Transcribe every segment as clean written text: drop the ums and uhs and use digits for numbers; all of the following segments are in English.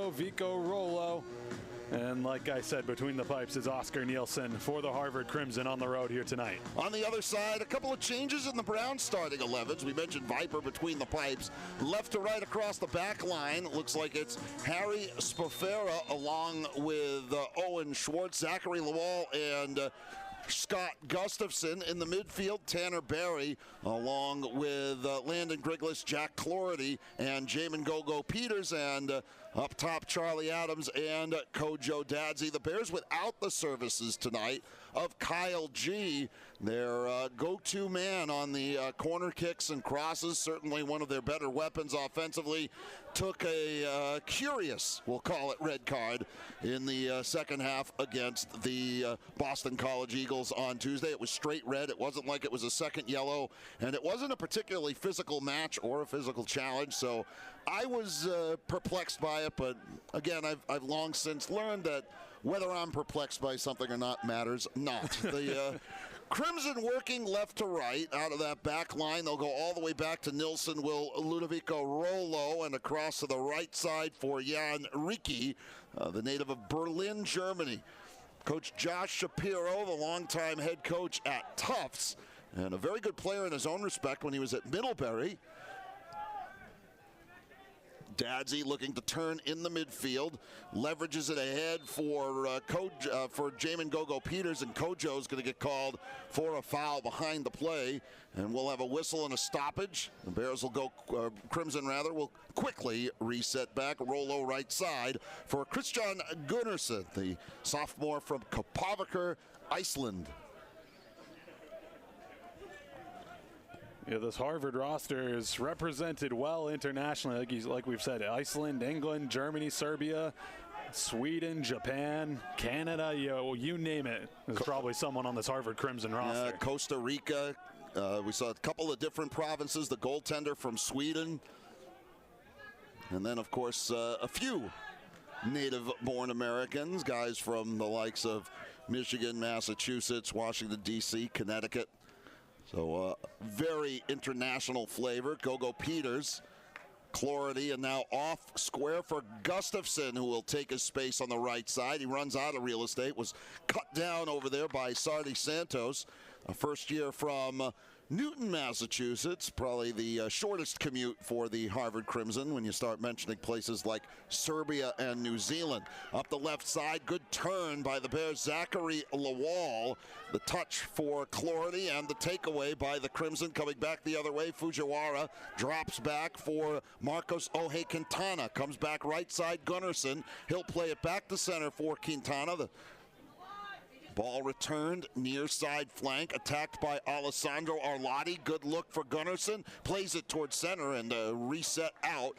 Ludovico Rollo. And like I said, between the pipes is Oscar Nielsen for the Harvard Crimson on the road here tonight. On the other side, a couple of changes in the Browns starting 11s. We mentioned Viper between the pipes. Left to right across the back line, looks like it's Harry Spofera along with Owen Schwartz, Zachary Lawal, and Scott Gustafson. In the midfield, Tanner Barry, along with Landon Griglis, Jack Clority, and Jamin Gogo Peters, and up top, Charlie Adams and Kojo Dadzi. The Bears without the services tonight of Kyle G., their go-to man on the corner kicks and crosses, certainly one of their better weapons offensively. Took a curious, we'll call it, red card in the second half against the Boston College Eagles on Tuesday. It was straight red. It wasn't like it was a second yellow, and it wasn't a particularly physical match or a physical challenge, so I was perplexed by it, but again, I've long since learned that whether I'm perplexed by something or not matters not. The Crimson working left to right out of that back line. They'll go all the way back to Nilsson, Ludovico Rollo, and across to the right side for Jan Ricci, the native of Berlin, Germany. Coach Josh Shapiro, the longtime head coach at Tufts, and a very good player in his own respect when he was at Middlebury. Dadzi looking to turn in the midfield, leverages it ahead for Jamin Gogo Peters, and Kojo's going to get called for a foul behind the play, and we'll have a whistle and a stoppage. The Bears will go, Crimson rather, will quickly reset back. Rollo right side for Christian Gunnarsson, the sophomore from Keflavik, Iceland. Yeah, this Harvard roster is represented well internationally, like we've said. Iceland, England, Germany, Serbia, Sweden, Japan, Canada, you name it. There's probably someone on this Harvard Crimson roster. Costa Rica. We saw a couple of different provinces. The goaltender from Sweden. And then, of course, a few native-born Americans, guys from the likes of Michigan, Massachusetts, Washington, D.C., Connecticut. So very international flavor. Gogo Peters, Clority, and now off square for Gustafson, who will take his space on the right side. He runs out of real estate, was cut down over there by Sardi Santos, a first year from Newton, Massachusetts, probably the shortest commute for the Harvard Crimson when you start mentioning places like Serbia and New Zealand. Up the left side, good turn by the Bears, Zachary Lawal. The touch for Clority and the takeaway by the Crimson coming back the other way. Fujiwara drops back for Marcos Ohe Quintana. Comes back right side, Gunnarsson. He'll play it back to center for Quintana. The ball returned near side flank, attacked by Alessandro Arlotti. Good look for Gunnarsson. Plays it towards center and reset out.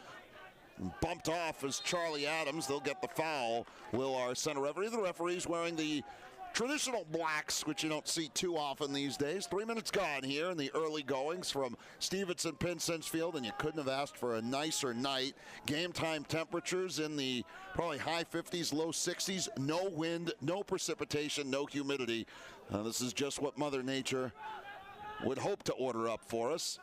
Bumped off as Charlie Adams. They'll get the foul. Will our center referee. The referee's wearing the traditional blacks, which you don't see too often these days. 3 minutes gone here in the early goings from Stevenson Pinsence Field, and you couldn't have asked for a nicer night. Game time temperatures in the probably high 50s, low 60s. No wind, no precipitation, no humidity. This is just what Mother Nature would hope to order up for us.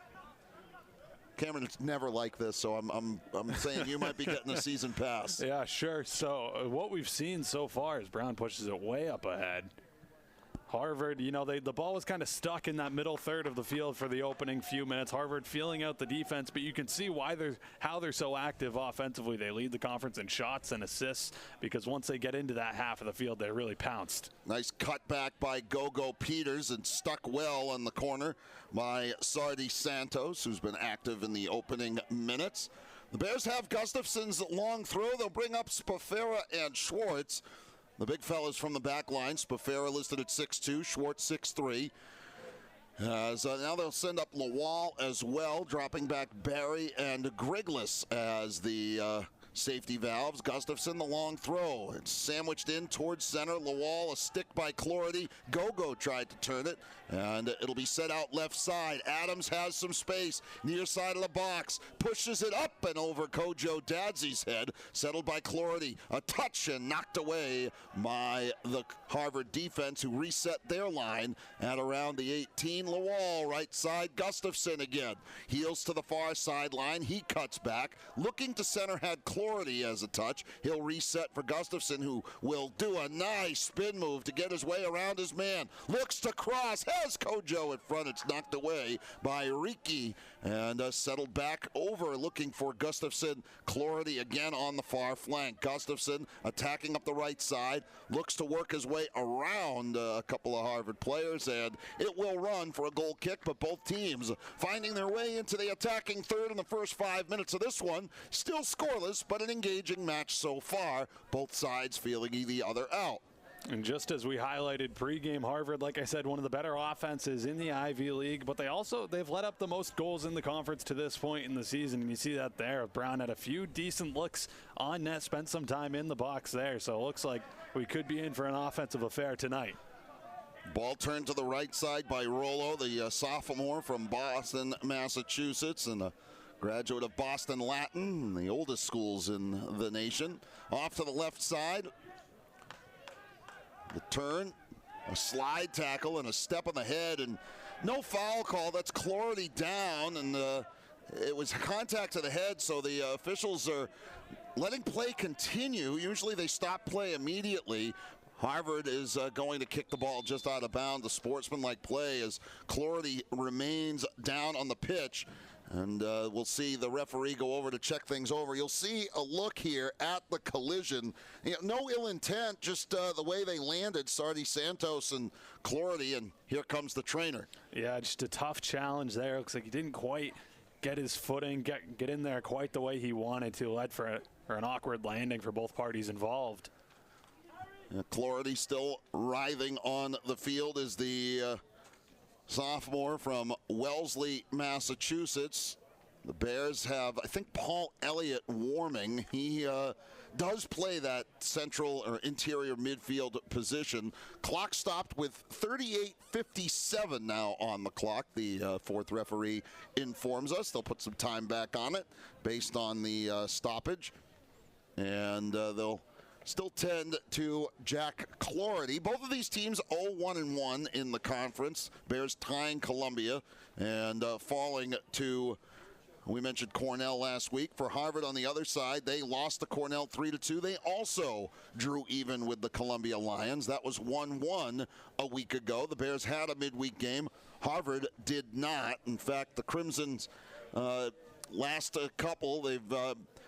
Cameron, it's never like this, so I'm saying you might be getting a season pass. Yeah, sure. So what we've seen so far is Brown pushes it way up ahead. Harvard, the ball was kind of stuck in that middle third of the field for the opening few minutes. Harvard feeling out the defense, but you can see how they're so active offensively. They lead the conference in shots and assists because once they get into that half of the field, they really pounced. Nice cutback by Gogo Peters and stuck well on the corner by Sardi Santos, who's been active in the opening minutes. The Bears have Gustafson's long throw. They'll bring up Spofera and Schwartz. The big fellas from the back line. Spofera listed at 6'2", Schwartz 6'3". So now they'll send up Lawal as well, dropping back Barry and Griglis as the safety valves. Gustafson, the long throw. It's sandwiched in towards center. Lawal, a stick by Clority. Gogo tried to turn it, and it'll be set out left side. Adams has some space near side of the box. Pushes it up and over Kojo Dadzi's head. Settled by Clority. A touch and knocked away by the Harvard defense, who reset their line at around the 18. Lawal, right side. Gustafson again. Heels to the far sideline. He cuts back. Looking to center had Clority. Clardy has a touch. He'll reset for Gustafson, who will do a nice spin move to get his way around his man. Looks to cross, has Kojo in front. It's knocked away by Riki and settled back over, looking for Gustafson. Clardy again on the far flank. Gustafson attacking up the right side, looks to work his way around a couple of Harvard players, and it will run for a goal kick, but both teams finding their way into the attacking third in the first 5 minutes of this one. Still scoreless, but an engaging match so far. Both sides feeling the other out. And just as we highlighted pregame, Harvard, like I said, one of the better offenses in the Ivy League, but they've let up the most goals in the conference to this point in the season, and you see that there. Brown had a few decent looks on net, spent some time in the box there, so it looks like we could be in for an offensive affair tonight. Ball turned to the right side by Rollo, the sophomore from Boston, Massachusetts, and a graduate of Boston Latin, the oldest schools in the nation. Off to the left side. The turn, a slide tackle, and a step on the head, and no foul call. That's Clardy down, and it was contact to the head, so the officials are letting play continue. Usually they stop play immediately. Harvard is going to kick the ball just out of bounds. The sportsmanlike play as Clardy remains down on the pitch. And we'll see the referee go over to check things over. You'll see a look here at the collision. No ill intent, just the way they landed, Sardi Santos and Clardy, and here comes the trainer. Yeah, just a tough challenge there. Looks like he didn't quite get his footing, get in there quite the way he wanted to. Led for an awkward landing for both parties involved. Clardy still writhing on the field is the sophomore from Wellesley, Massachusetts. The Bears have, I think, Paul Elliott warming. He does play that central or interior midfield position. Clock stopped with 38:57 now on the clock. The fourth referee informs us they'll put some time back on it based on the stoppage. And they'll still tend to Jack Clardy. Both of these teams 0-1-1 in the conference. Bears tying Columbia and falling to, we mentioned Cornell last week. For Harvard on the other side, they lost to Cornell 3-2. They also drew even with the Columbia Lions. That was 1-1 a week ago. The Bears had a midweek game. Harvard did not. In fact, the Crimsons last couple, they've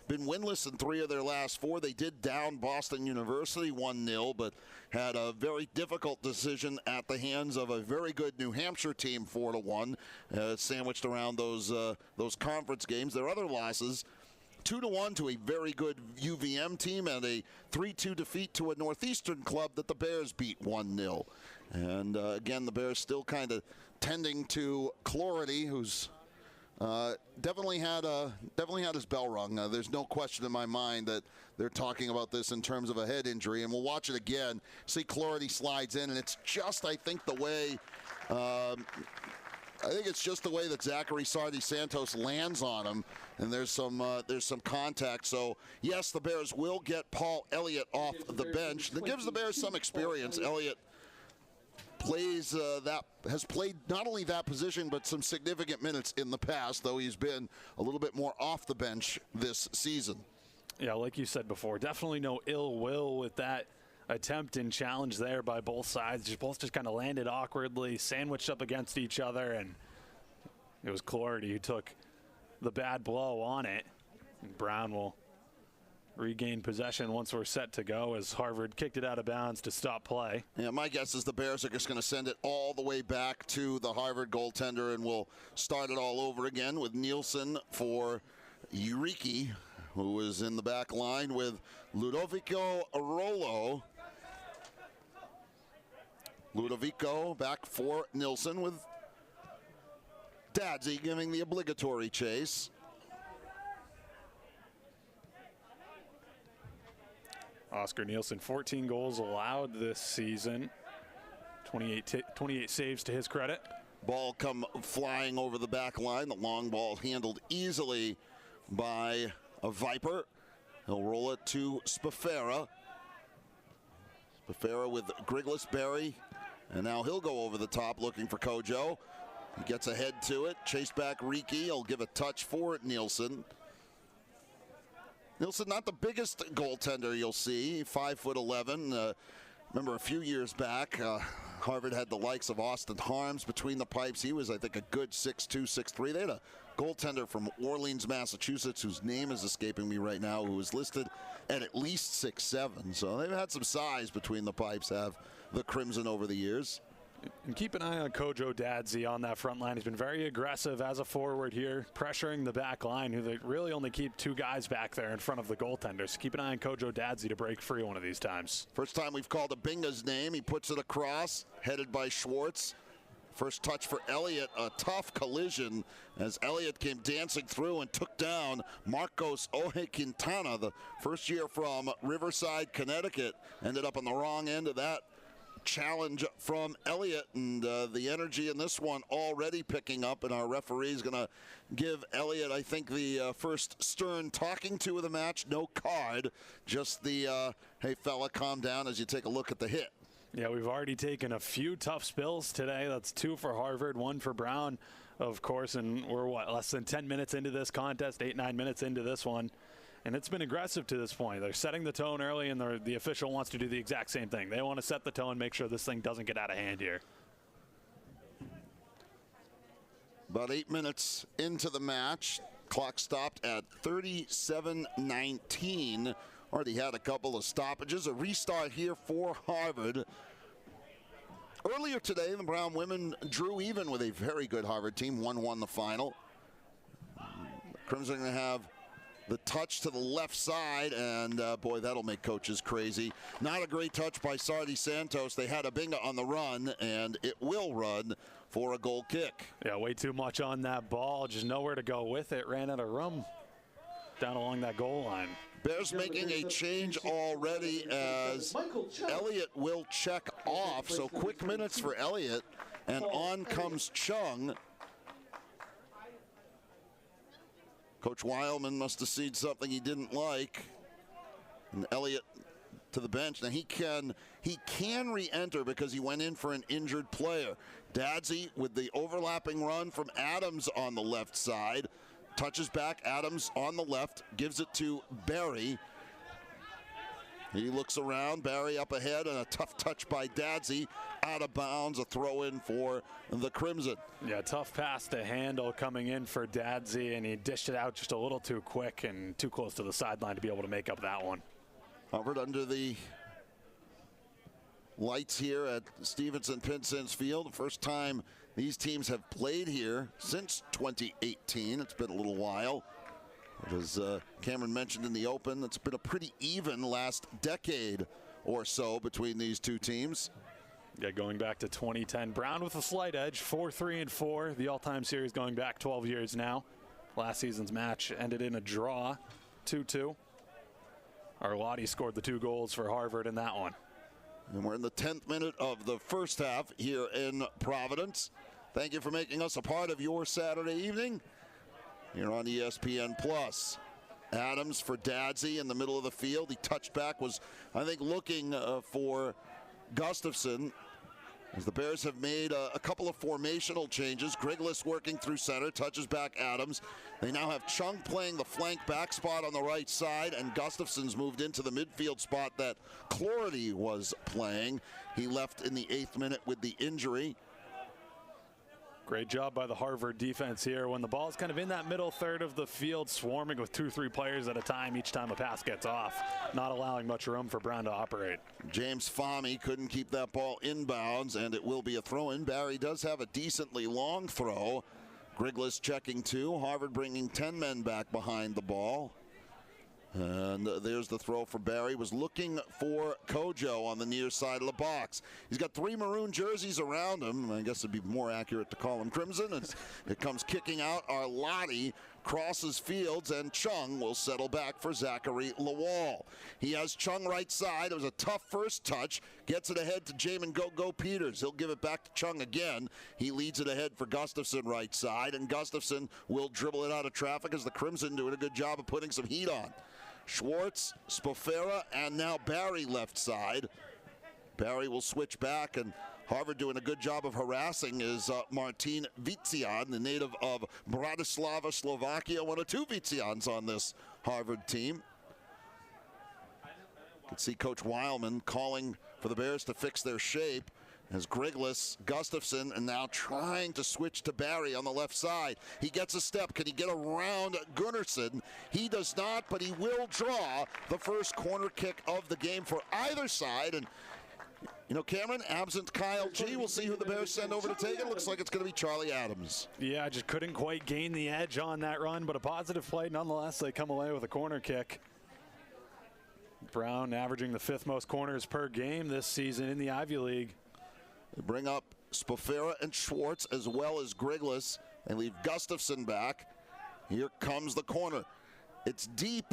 been winless in 3 of their last 4. They did down Boston University 1-0, but had a very difficult decision at the hands of a very good New Hampshire team 4-1, sandwiched around those conference games. Their other losses, 2-1 to a very good UVM team and a 3-2 defeat to a Northeastern club that the Bears beat 1-0. And again, the Bears still kind of tending to Clardy, who's definitely had his bell rung. There's no question in my mind that they're talking about this in terms of a head injury, and we'll watch it again. See Clardy slides in, and it's just, I think, the way that Zachary Sardi Santos lands on him, and there's some contact. So yes, the Bears will get Paul Elliott off the bench. That gives the Bears some experience. Elliott has played not only that position but some significant minutes in the past, though he's been a little bit more off the bench this season. Yeah, like you said before, definitely no ill will with that attempt and challenge there by both sides. Both just kind of landed awkwardly, sandwiched up against each other, and it was Clardy who took the bad blow on it. And Brown will regain possession once we're set to go as Harvard kicked it out of bounds to stop play. Yeah, my guess is the Bears are just going to send it all the way back to the Harvard goaltender, and we'll start it all over again with Nielsen for Eureki, who is in the back line with Ludovico Rollo. Ludovico back for Nielsen with Dadzi giving the obligatory chase. Oscar Nielsen, 14 goals allowed this season. 28 saves to his credit. Ball come flying over the back line. The long ball handled easily by a Viper. He'll roll it to Spafera. Spafera with Griglis Berry. And now he'll go over the top looking for Kojo. He gets ahead to it. Chased back Riki. He'll give a touch for it, Nielsen. Nilsson, not the biggest goaltender you'll see, 5'11". Remember a few years back, Harvard had the likes of Austin Harms between the pipes. He was, I think, a good 6'2", 6'3". They had a goaltender from Orleans, Massachusetts, whose name is escaping me right now, who was listed at least 6'7". So they've had some size between the pipes, have the Crimson over the years. And keep an eye on Kojo Dadze on that front line. He's been very aggressive as a forward here, pressuring the back line, who they really only keep two guys back there in front of the goaltenders. Keep an eye on Kojo Dadze to break free one of these times. First time we've called Abinga's name. He puts it across, headed by Schwartz. First touch for Elliott, a tough collision as Elliott came dancing through and took down Marcos Oje Quintana, the first year from Riverside, Connecticut. Ended up on the wrong end of that challenge from Elliott, and the energy in this one already picking up, and our referee is going to give Elliott, I think, the first stern talking to of the match. No card, just the, hey fella, calm down as you take a look at the hit. Yeah, we've already taken a few tough spills today. That's 2 for Harvard, 1 for Brown, of course, and we're, less than 10 minutes into this contest, 8-9 minutes into this one. And it's been aggressive to this point. They're setting the tone early, and the official wants to do the exact same thing. They want to set the tone, make sure this thing doesn't get out of hand here. About 8 minutes into the match. Clock stopped at 37:19. Already had a couple of stoppages. A restart here for Harvard. Earlier today, the Brown women drew even with a very good Harvard team. 1-1 the final. Crimson are going to have the touch to the left side, and boy, that'll make coaches crazy. Not a great touch by Sardi Santos. They had Abinga on the run, and it will run for a goal kick. Yeah, way too much on that ball. Just nowhere to go with it. Ran out of room down along that goal line. Bears making a change already as Elliott will check off. So quick minutes for Elliott, and on comes Chung. Coach Weilman must have seen something he didn't like. And Elliott to the bench. Now he can re-enter because he went in for an injured player. Dadze with the overlapping run from Adams on the left side. Touches back, Adams on the left, gives it to Barry. He looks around, Barry up ahead, and a tough touch by Dadze. Out of bounds, a throw in for the Crimson. Yeah, tough pass to handle coming in for Dadze, and he dished it out just a little too quick and too close to the sideline to be able to make up that one. Harvard under the lights here at Stevenson-Pinsent Field. First time these teams have played here since 2018. It's been a little while. As Cameron mentioned in the open, it's been a pretty even last decade or so between these two teams. Yeah, going back to 2010. Brown with a slight edge, 4-3-4. The all-time series going back 12 years now. Last season's match ended in a draw, 2-2. Arlotti scored the 2 goals for Harvard in that one. And we're in the 10th minute of the first half here in Providence. Thank you for making us a part of your Saturday evening here on ESPN+. Adams for Dadze in the middle of the field. He touched back, was, I think, looking for Gustafson. As the Bears have made a couple of formational changes. Griglis working through center, touches back Adams. They now have Chung playing the flank back spot on the right side, and Gustafson's moved into the midfield spot that Clordy was playing. He left in the 8th minute with the injury. Great job by the Harvard defense here when the ball's kind of in that middle third of the field, swarming with 2-3 players at a time each time a pass gets off, not allowing much room for Brown to operate. James Fahmy couldn't keep that ball inbounds, and it will be a throw-in. Barry does have a decently long throw. Griglis checking 2. Harvard bringing 10 men back behind the ball. And there's the throw for Barry. Was looking for Kojo on the near side of the box. He's got 3 maroon jerseys around him. I guess it'd be more accurate to call him Crimson. It comes kicking out. Arlotti crosses fields, and Chung will settle back for Zachary Lawal. He has Chung right side. It was a tough first touch. Gets it ahead to Jamin Go Peters. He'll give it back to Chung again. He leads it ahead for Gustafson right side, and Gustafson will dribble it out of traffic as the Crimson doing a good job of putting some heat on. Schwartz, Spofera, and now Barry left side. Barry will switch back, and Harvard doing a good job of harassing is Martin Vician, the native of Bratislava, Slovakia. One of 2 Vicians on this Harvard team. Let's see Coach Weilman calling for the Bears to fix their shape as Griglis, Gustafson, and now trying to switch to Barry on the left side. He gets a step. Can he get around Gunnarsson? He does not, but he will draw the first corner kick of the game for either side. And you know, Cameron, absent Kyle G, we'll see who the Bears send over to take it. Looks like it's going to be Charlie Adams. Yeah, I just couldn't quite gain the edge on that run, but a positive play nonetheless. They come away with a corner kick. Brown averaging the 5th most corners per game this season in the Ivy League. They bring up Spafera and Schwartz as well as Griglis. They leave Gustafson back. Here comes the corner. It's deep.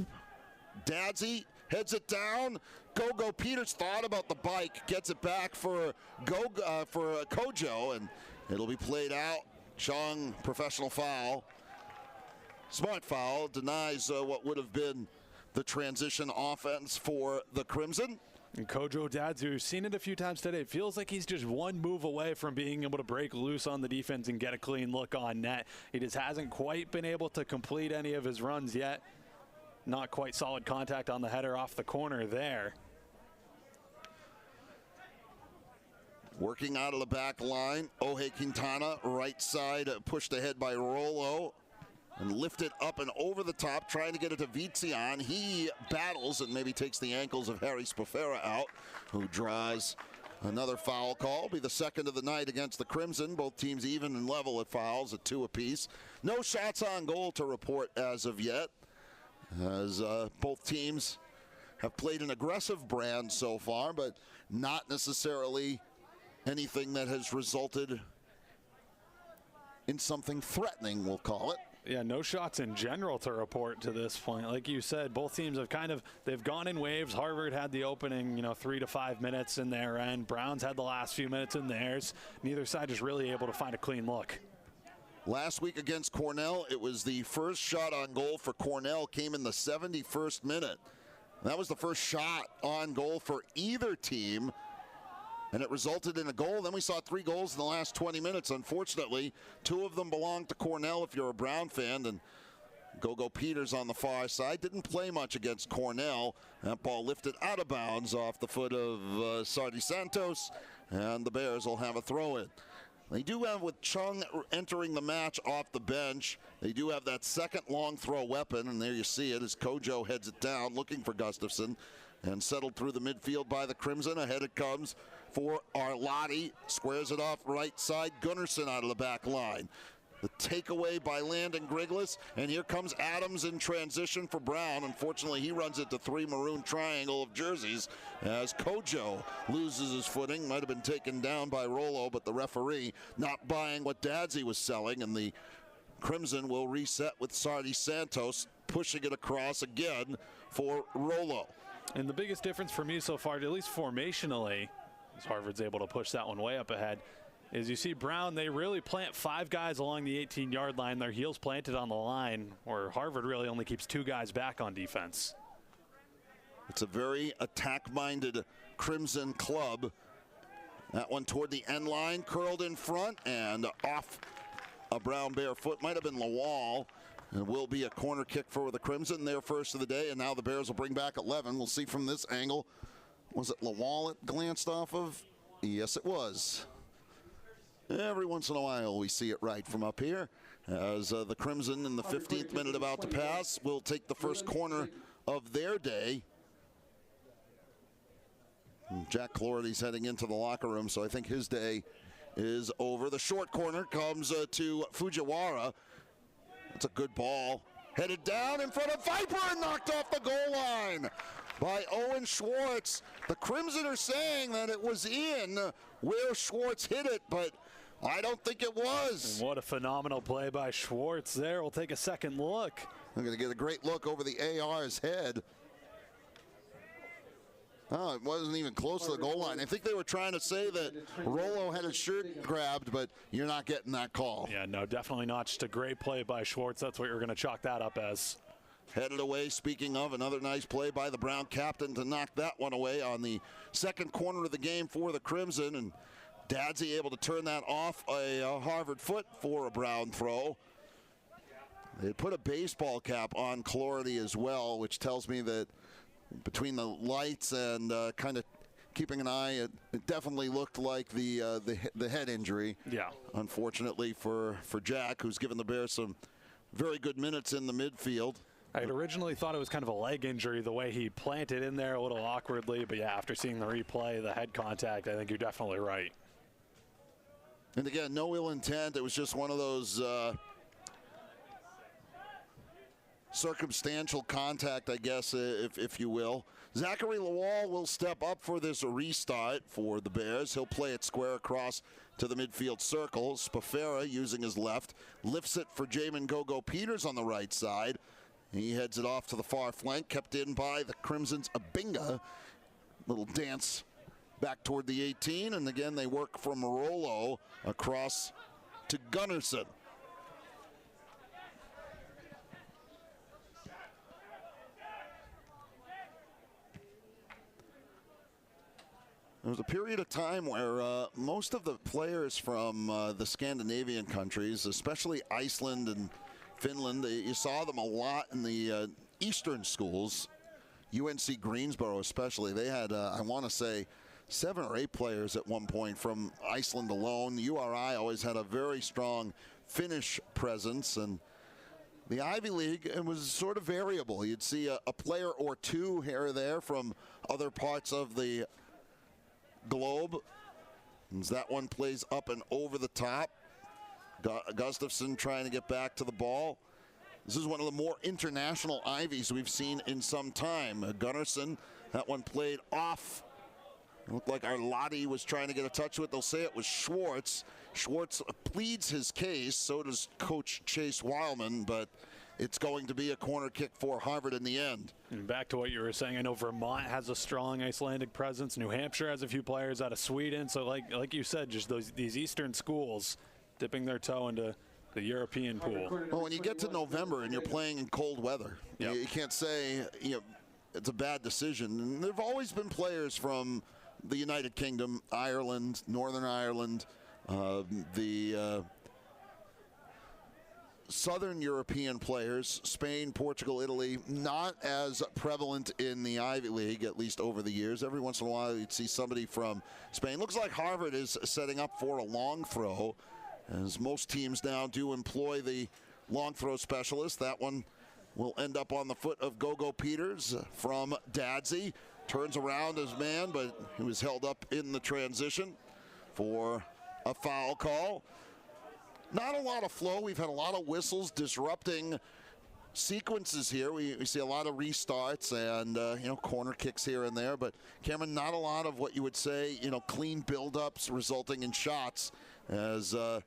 Dadsey heads it down. Go Peters thought about the bike, gets it back for Kojo, and it'll be played out. Chung, professional foul. Smart foul, denies what would have been the transition offense for the Crimson. And Kojo Dadsey, we've seen it a few times today. It feels like he's just one move away from being able to break loose on the defense and get a clean look on net. He just hasn't quite been able to complete any of his runs yet. Not quite solid contact on the header off the corner there. Working out of the back line, Oje Quintana, right side, pushed ahead by Rollo. And lifted up and over the top, trying to get it to Vizian. He battles and maybe takes the ankles of Harry Spafera out, who draws another foul call. Be the second of the night against the Crimson. Both teams even and level at fouls at 2 apiece. No shots on goal to report as of yet, as both teams have played an aggressive brand so far, but not necessarily anything that has resulted in something threatening, we'll call it. Yeah, no shots in general to report to this point. Like you said, both teams have they've gone in waves. Harvard had the opening, 3 to 5 minutes in their end. Browns had the last few minutes in theirs. Neither side is really able to find a clean look. Last week against Cornell, it was the first shot on goal for Cornell came in the 71st minute. That was the first shot on goal for either team, and it resulted in a goal. Then we saw 3 goals in the last 20 minutes. Unfortunately, 2 of them belonged to Cornell if you're a Brown fan. And Go Peters on the far side didn't play much against Cornell. That ball lifted out of bounds off the foot of Sardi Santos, and the Bears will have a throw-in. They do have, with Chung entering the match off the bench, they do have that second long throw weapon, and there you see it as Kojo heads it down looking for Gustafson, and settled through the midfield by the Crimson. Ahead it comes for Arlotti, squares it off right side. Gunnarsson out of the back line. The takeaway by Landon Griglis, and here comes Adams in transition for Brown. Unfortunately, he runs into 3 maroon triangle of jerseys as Kojo loses his footing. Might have been taken down by Rollo, but the referee not buying what Dadsey was selling, and the Crimson will reset with Sardi Santos pushing it across again for Rollo. And the biggest difference for me so far, at least formationally, as Harvard's able to push that one way up ahead, is you see Brown, they really plant 5 guys along the 18-yard line, their heels planted on the line, where Harvard really only keeps 2 guys back on defense. It's a very attack-minded Crimson club. That one toward the end line, curled in front and off a Brown Bear foot. Might have been Lawal. It will be a corner kick for the Crimson, their first of the day, and now the Bears will bring back 11. We'll see from this angle. Was it Lawal it glanced off of? Yes, it was. Every once in a while we see it right from up here as the Crimson in the 15th minute about to pass will take the first corner of their day. Jack Clority's heading into the locker room, so I think his day is over. The short corner comes to Fujiwara. It's a good ball. Headed down in front of Viper and knocked off the goal line by Owen Schwartz. The Crimson are saying that it was in where Schwartz hit it, but I don't think it was. And what a phenomenal play by Schwartz there. We'll take a second look. I'm going to get a great look over the AR's head. Oh, it wasn't even close to the goal line. I think they were trying to say that Rollo had his shirt grabbed, but you're not getting that call. Yeah, no, definitely not. Just a great play by Schwartz. That's what you're going to chalk that up as. Headed away, speaking of, another nice play by the Brown captain to knock that one away on the second corner of the game for the Crimson. And Dadsey able to turn that off a Harvard foot for a Brown throw. They put a baseball cap on Clority as well, which tells me that between the lights and kind of keeping an eye, it definitely looked like the head injury. Yeah. Unfortunately for Jack, who's given the Bears some very good minutes in the midfield. I had originally thought it was kind of a leg injury, the way he planted in there a little awkwardly. But, yeah, after seeing the replay, the head contact, I think you're definitely right. And, again, no ill intent. It was just one of those circumstantial contact, I guess, if you will. Zachary Lawal will step up for this restart for the Bears. He'll play it square across to the midfield circle. Spafera, using his left, lifts it for Jamin Gogo Peters on the right side. He heads it off to the far flank, kept in by the Crimson's Abinga. Little dance back toward the 18, and again they work from Rollo across to Gunnarsson. There was a period of time where most of the players from the Scandinavian countries, especially Iceland and Finland, you saw them a lot in the Eastern schools. UNC Greensboro especially, they had, I want to say, 7 or 8 players at one point from Iceland alone. URI always had a very strong Finnish presence, and the Ivy League, it was sort of variable. You'd see a player or two here or there from other parts of the globe. As that one plays up and over the top. Gustafson trying to get back to the ball. This is one of the more international Ivies we've seen in some time. Gunnarsson, that one played off. It looked like Arlotti was trying to get a touch with it. They'll say it was Schwartz. Schwartz pleads his case, so does Coach Chase Wildman, but it's going to be a corner kick for Harvard in the end. And back to what you were saying, I know Vermont has a strong Icelandic presence. New Hampshire has a few players out of Sweden. So like you said, just these Eastern schools dipping their toe into the European pool. Well, when you get to November and you're playing in cold weather, you can't say it's a bad decision. And there have always been players from the United Kingdom, Ireland, Northern Ireland, the Southern European players, Spain, Portugal, Italy, not as prevalent in the Ivy League, at least over the years. Every once in a while you'd see somebody from Spain. Looks like Harvard is setting up for a long throw, as most teams now do employ the long throw specialist. That one will end up on the foot of Gogo Peters from Dadsey. Turns around his man, but he was held up in the transition for a foul call. Not a lot of flow. We've had a lot of whistles disrupting sequences here. We see a lot of restarts and corner kicks here and there, but Cameron, not a lot of what you would say clean build-ups resulting in shots, as I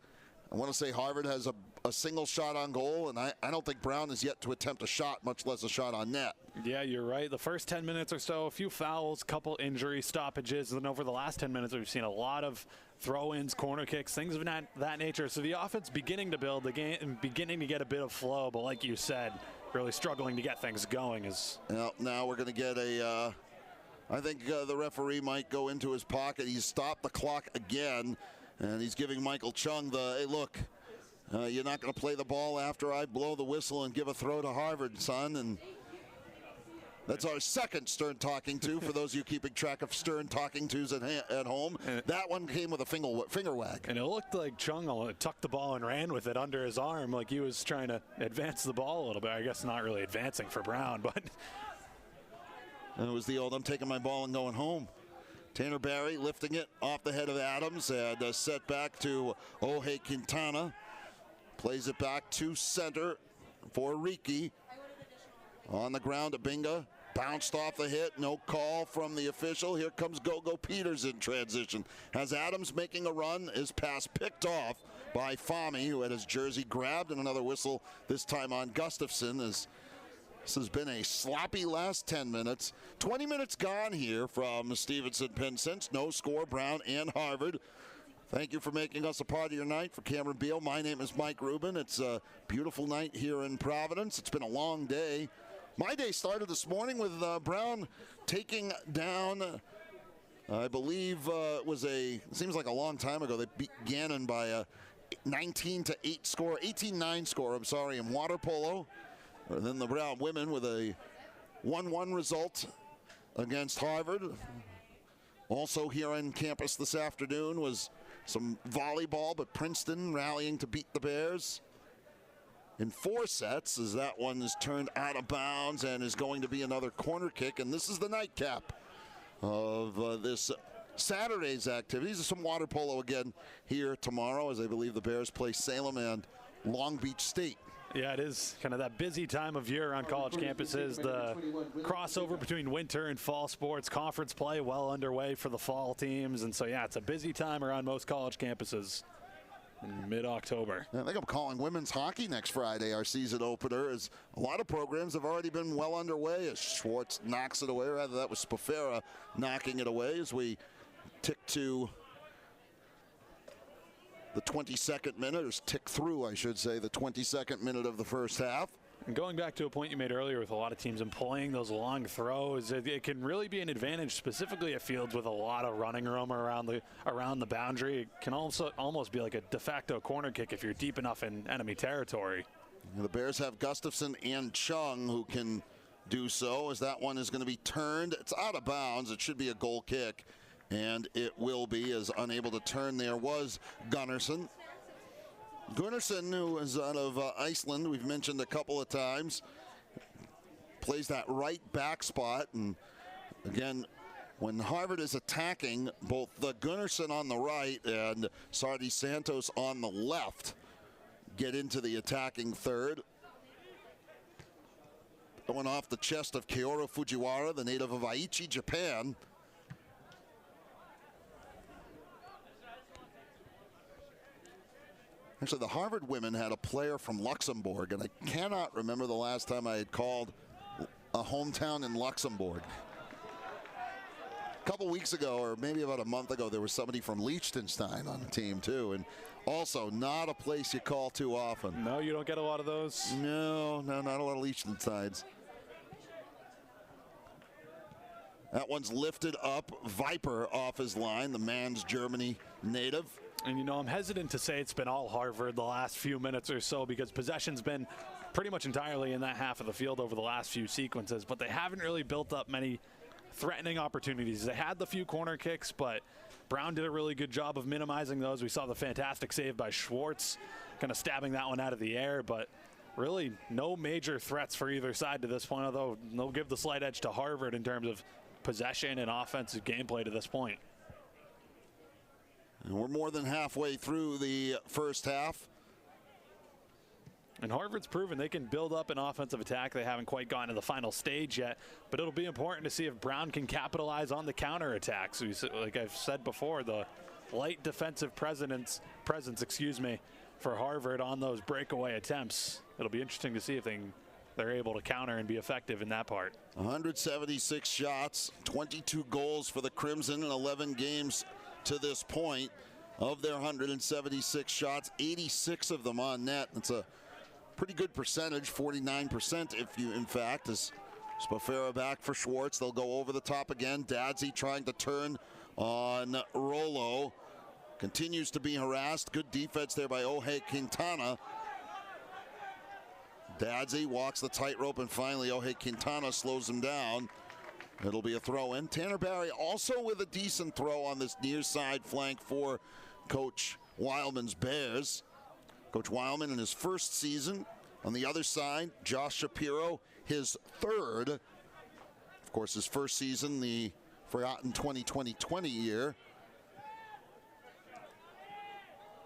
want to say Harvard has a single shot on goal, and I don't think Brown is yet to attempt a shot, much less a shot on net. Yeah, you're right. The first 10 minutes or so, a few fouls, couple injury stoppages, and then over the last 10 minutes, we've seen a lot of throw-ins, corner kicks, things of that nature. So the offense beginning to build, the game beginning to get a bit of flow, but like you said, really struggling to get things going. Now we're going to get I think the referee might go into his pocket. He's stopped the clock again, and he's giving Michael Chung hey, look, you're not going to play the ball after I blow the whistle and give a throw to Harvard, son. And that's our second stern talking to, for those of you keeping track of stern talking tos at home. That one came with a finger wag. And it looked like Chung tucked the ball and ran with it under his arm, like he was trying to advance the ball a little bit. I guess not really advancing for Brown, but. And it was the old, I'm taking my ball and going home. Tanner Barry lifting it off the head of Adams and set back to Ohe Quintana. Plays it back to center for Riki. On the ground, Abinga bounced off the hit. No call from the official. Here comes Gogo Peters in transition. Has Adams making a run. His pass picked off by Fahmy, who had his jersey grabbed, and another whistle this time on Gustafson. As this has been a sloppy last 10 minutes. 20 minutes gone here from Stevenson Pennsense. No score, Brown and Harvard. Thank you for making us a part of your night. For Cameron Beal, my name is Mike Rubin. It's a beautiful night here in Providence. It's been a long day. My day started this morning with Brown taking down, I believe it seems like a long time ago, they beat Gannon by a 18-9 score, in water polo. And then the Brown women with a 1-1 result against Harvard. Also here on campus this afternoon was some volleyball, but Princeton rallying to beat the Bears in 4 sets, as that one is turned out of bounds and is going to be another corner kick. And this is the nightcap of this Saturday's activities. Some water polo again here tomorrow, as I believe the Bears play Salem and Long Beach State. Yeah, it is kind of that busy time of year on college campuses. The crossover between winter and fall sports, conference play well underway for the fall teams. And so, yeah, it's a busy time around most college campuses in mid-October. I think I'm calling women's hockey next Friday our season opener, as a lot of programs have already been well underway as Schwartz knocks it away. Rather, that was Spafera knocking it away as we tick to the 22nd minute, or tick through, I should say, the 22nd minute of the first half. And going back to a point you made earlier with a lot of teams employing those long throws, it can really be an advantage, specifically at fields with a lot of running room around the boundary. It can also almost be like a de facto corner kick if you're deep enough in enemy territory. The Bears have Gustafson and Chung who can do so, as that one is going to be turned. It's out of bounds. It should be a goal kick, and it will be, as unable to turn there was Gunnarsson. Gunnarsson, who is out of Iceland, we've mentioned a couple of times, plays that right back spot. And again, when Harvard is attacking, both the Gunnarsson on the right and Sardi Santos on the left get into the attacking third. Going off the chest of Kaoru Fujiwara, the native of Aichi, Japan. Actually, the Harvard women had a player from Luxembourg, and I cannot remember the last time I had called a hometown in Luxembourg. A couple weeks ago, or maybe about a month ago, there was somebody from Liechtenstein on the team too, and also not a place you call too often. No, you don't get a lot of those? No, not a lot of Liechtensteins. That one's lifted up. Viper off his line, the man's Germany native. And, you know, I'm hesitant to say it's been all Harvard the last few minutes or so, because possession's been pretty much entirely in that half of the field over the last few sequences, but they haven't really built up many threatening opportunities. They had the few corner kicks, but Brown did a really good job of minimizing those. We saw the fantastic save by Schwartz, kind of stabbing that one out of the air, but really no major threats for either side to this point, although they'll give the slight edge to Harvard in terms of possession and offensive gameplay to this point. And we're more than halfway through the first half. And Harvard's proven they can build up an offensive attack. They haven't quite gotten to the final stage yet, but it'll be important to see if Brown can capitalize on the counterattacks. Like I've said before, the light defensive presence, for Harvard on those breakaway attempts. It'll be interesting to see if they're able to counter and be effective in that part. 176 shots, 22 goals for the Crimson in 11 games to this point. Of their 176 shots, 86 of them on net. That's a pretty good percentage, 49% if you, in fact, as Spafera back for Schwartz. They'll go over the top again. Dadsey trying to turn on Rollo. Continues to be harassed. Good defense there by Ohei Quintana. Dadsey walks the tightrope, and finally Ohei Quintana slows him down. It'll be a throw in. Tanner Barry also with a decent throw on this near side flank for Coach Wildman's Bears. Coach Wildman in his first season. On the other side, Josh Shapiro, his third. Of course, his first season, the forgotten 2020 year.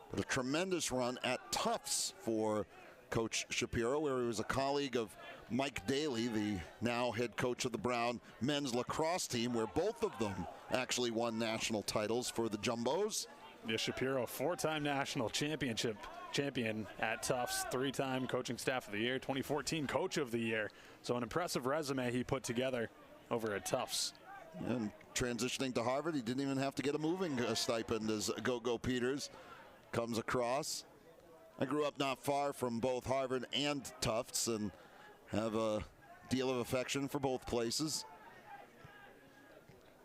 But a tremendous run at Tufts for Coach Shapiro, where he was a colleague of Mike Daly, the now head coach of the Brown men's lacrosse team, where both of them actually won national titles for the Jumbos. Yeah, Shapiro, 4-time national championship champion at Tufts, 3-time coaching staff of the year, 2014 coach of the year. So an impressive resume he put together over at Tufts. And transitioning to Harvard, he didn't even have to get a moving stipend as Go-Go Peters comes across. I grew up not far from both Harvard and Tufts and have a deal of affection for both places.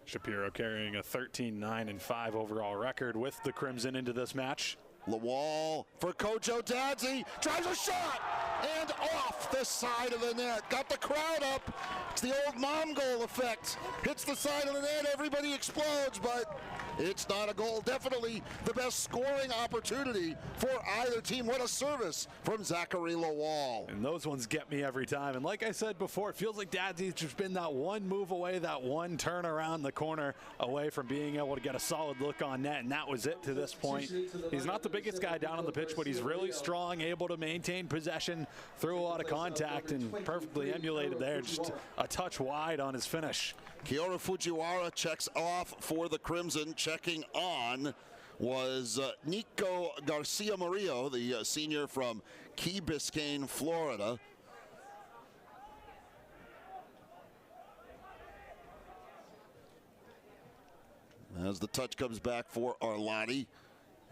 Shapiro carrying a 13-9-5 overall record with the Crimson into this match. Lawal for Kojo Dadsey, drives a shot, and off the side of the net. Got the crowd up. It's the old mom goal effect. Hits the side of the net, everybody explodes, but it's not a goal. Definitely the best scoring opportunity for either team. What a service from Zachary Lawal. And those ones get me every time. And like I said before, it feels like Dadsy's just been that one move away, that one turn around the corner away from being able to get a solid look on net. And that was it to this point. He's not the biggest guy down on the pitch, but he's really strong, able to maintain possession through a lot of contact, and perfectly emulated there. Just a touch wide on his finish. Kiyoru Fujiwara checks off for the Crimson. Checking on was Nico Garcia Murillo, the senior from Key Biscayne, Florida. As the touch comes back for Arlotti,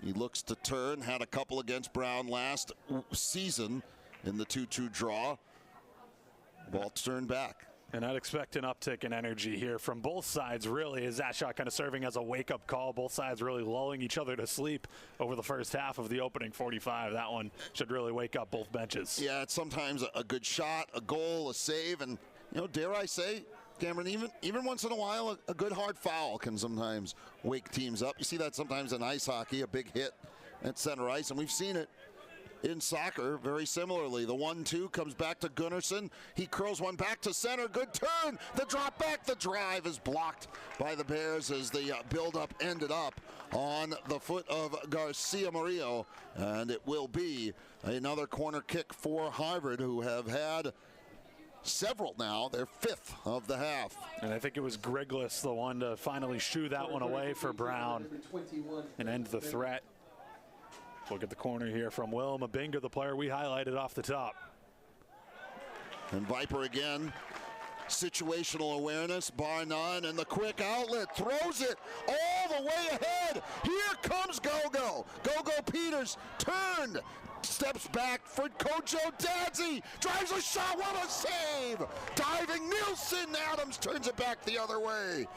he looks to turn. Had a couple against Brown last season in the 2-2 draw. Ball turned back. And I'd expect an uptick in energy here from both sides, really, as that shot kind of serving as a wake-up call. Both sides really lulling each other to sleep over the first half of the opening 45. That one should really wake up both benches. Yeah, it's sometimes a good shot, a goal, a save, and, you know, dare I say, Cameron, even once in a while, a good hard foul can sometimes wake teams up. You see that sometimes in ice hockey, a big hit at center ice, and we've seen it in soccer very similarly. The 1-2 comes back to Gunnarsson. He curls one back to center. Good turn. The drop back. The drive is blocked by the Bears as the build-up ended up on the foot of Garcia Murillo. And it will be another corner kick for Harvard, who have had several now, their fifth of the half. And I think it was Griglis, the one to finally shoo that one away for Brown and end the threat. Look at the corner here from Will Mabinga, the player we highlighted off the top. And Viper again, situational awareness, bar none, and the quick outlet, throws it all the way ahead. Here comes Gogo. Gogo Peters turned, steps back for Kojo Dadsy, drives a shot, what a save! Diving Nielsen, Adams turns it back the other way.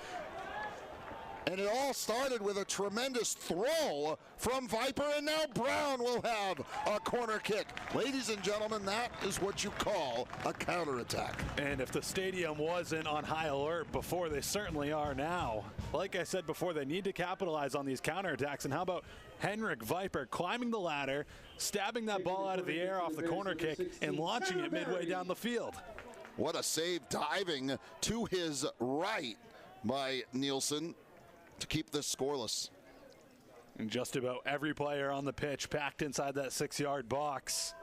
And it all started with a tremendous throw from Viper, and now Brown will have a corner kick. Ladies and gentlemen, that is what you call a counterattack. And if the stadium wasn't on high alert before, they certainly are now. Like I said before, they need to capitalize on these counterattacks. And how about Henrik Viper climbing the ladder, stabbing that ball out of the air off the corner kick, and launching it midway down the field. What a save, diving to his right by Nielsen to keep this scoreless. And just about every player on the pitch packed inside that 6-yard box.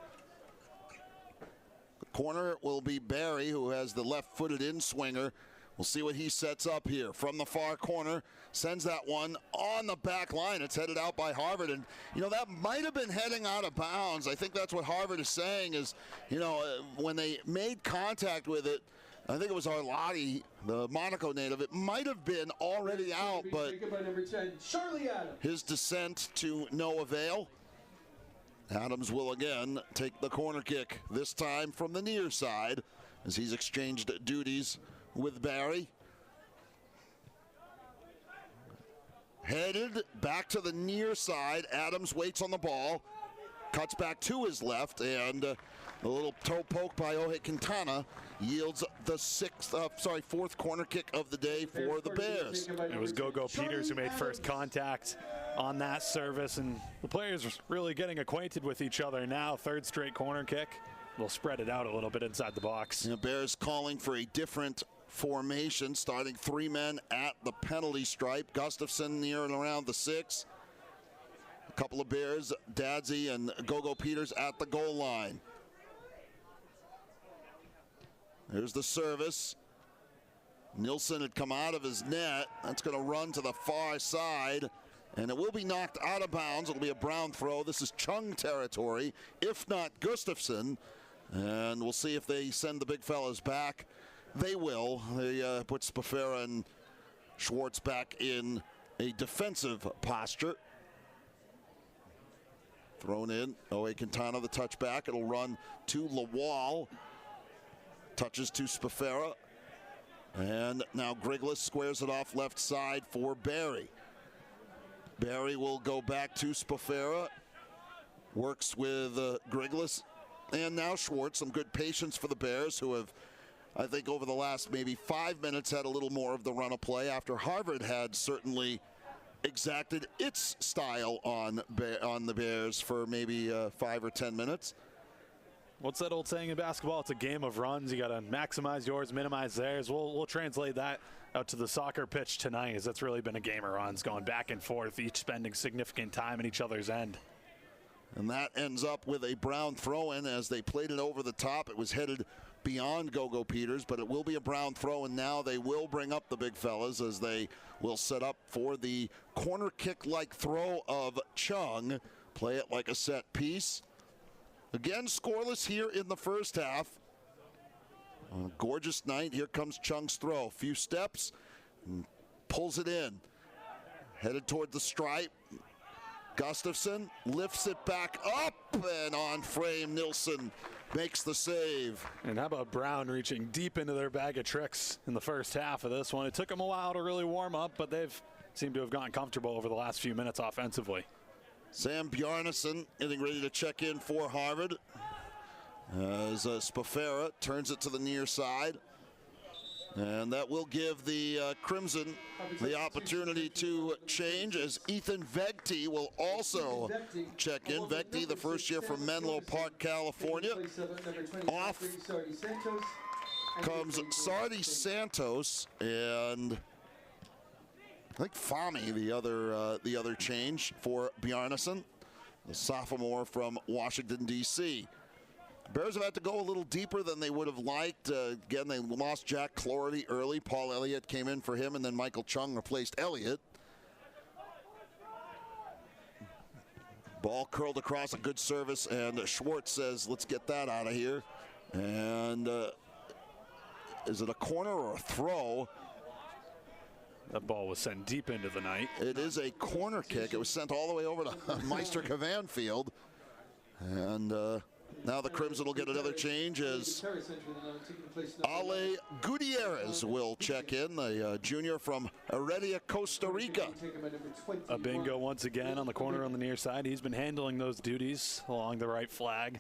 The corner will be Barry, who has the left-footed in-swinger. We'll see what he sets up here. From the far corner, sends that one on the back line. It's headed out by Harvard. And, you know, that might have been heading out of bounds. I think that's what Harvard is saying is, you know, when they made contact with it, I think it was Arlotti, the Monaco native. It might have been already out, but his descent to no avail. Adams will again take the corner kick, this time from the near side, as he's exchanged duties with Barry. Headed back to the near side. Adams waits on the ball, cuts back to his left, and a little toe poke by Ohe Quintana yields the fourth corner kick of the day for the Bears. It was Gogo Peters who made first contact on that service, and the players really getting acquainted with each other now. Third straight corner kick. They'll spread it out a little bit inside the box. The Bears calling for a different formation, starting 3 men at the penalty stripe. Gustafson near and around the 6. A couple of Bears, Dadsy and Gogo Peters at the goal line. There's the service. Nielsen had come out of his net. That's going to run to the far side, and it will be knocked out of bounds. It'll be a Brown throw. This is Chung territory, if not Gustafson. And we'll see if they send the big fellas back. They will. They put Spafera and Schwartz back in a defensive posture. Thrown in. Ohe Quintana, the touchback. It'll run to Lawal. Touches to Spafera. And now Griglis squares it off left side for Barry. Barry will go back to Spafera. Works with Griglis and now Schwartz. Some good patience for the Bears, who have, I think, over the last maybe 5 minutes had a little more of the run of play after Harvard had certainly exacted its style on the Bears for maybe 5 or 10 minutes. What's that old saying in basketball? It's a game of runs. You got to maximize yours, minimize theirs. We'll translate that out to the soccer pitch tonight, as that's really been a game of runs going back and forth, each spending significant time in each other's end. And that ends up with a Brown throw-in as they played it over the top. It was headed beyond Go-Go Peters, but it will be a Brown throw, and now they will bring up the big fellas as they will set up for the corner kick-like throw of Chung. Play it like a set piece. Again, scoreless here in the first half. On a gorgeous night, here comes Chung's throw. A few steps, and pulls it in. Headed toward the stripe. Gustafson lifts it back up, and on frame, Nilsson makes the save. And how about Brown reaching deep into their bag of tricks in the first half of this one? It took them a while to really warm up, but they've seemed to have gotten comfortable over the last few minutes offensively. Sam Bjarnason getting ready to check in for Harvard as Spafera turns it to the near side. And that will give the Crimson the opportunity to change, as Ethan Vegti will also check in. Vegti, the first year from Menlo Park, California. Off comes Sardi Santos, and I think Fahmy, the other change for Bjarnason, the sophomore from Washington, D.C. Bears have had to go a little deeper than they would have liked. Again, they lost Jack Clorty early. Paul Elliott came in for him, and then Michael Chung replaced Elliott. Ball curled across, a good service, and Schwartz says, let's get that out of here. And is it a corner or a throw? That ball was sent deep into the night. It is a corner kick. It was sent all the way over to Meister Cavan Field. And now the Crimson will get another change as Ale Gutierrez will check in, the junior from Heredia, Costa Rica. A bingo once again on the corner on the near side. He's been handling those duties along the right flag.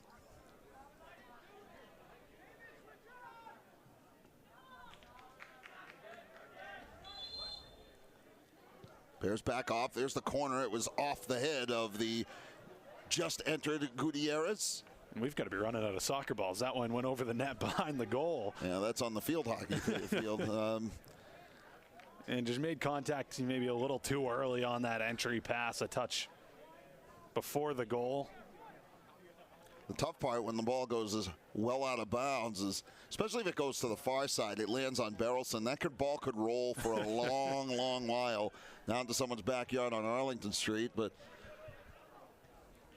Bears back off. There's the corner. It was off the head of the just entered Gutierrez. We've got to be running out of soccer balls. That one went over the net behind the goal. Yeah, that's on the field hockey field. And just made contact maybe a little too early on that entry pass, a touch before the goal. The tough part when the ball goes as well out of bounds is, especially if it goes to the far side, it lands on Barrelson. That ball could roll for a long, long while down to someone's backyard on Arlington Street. But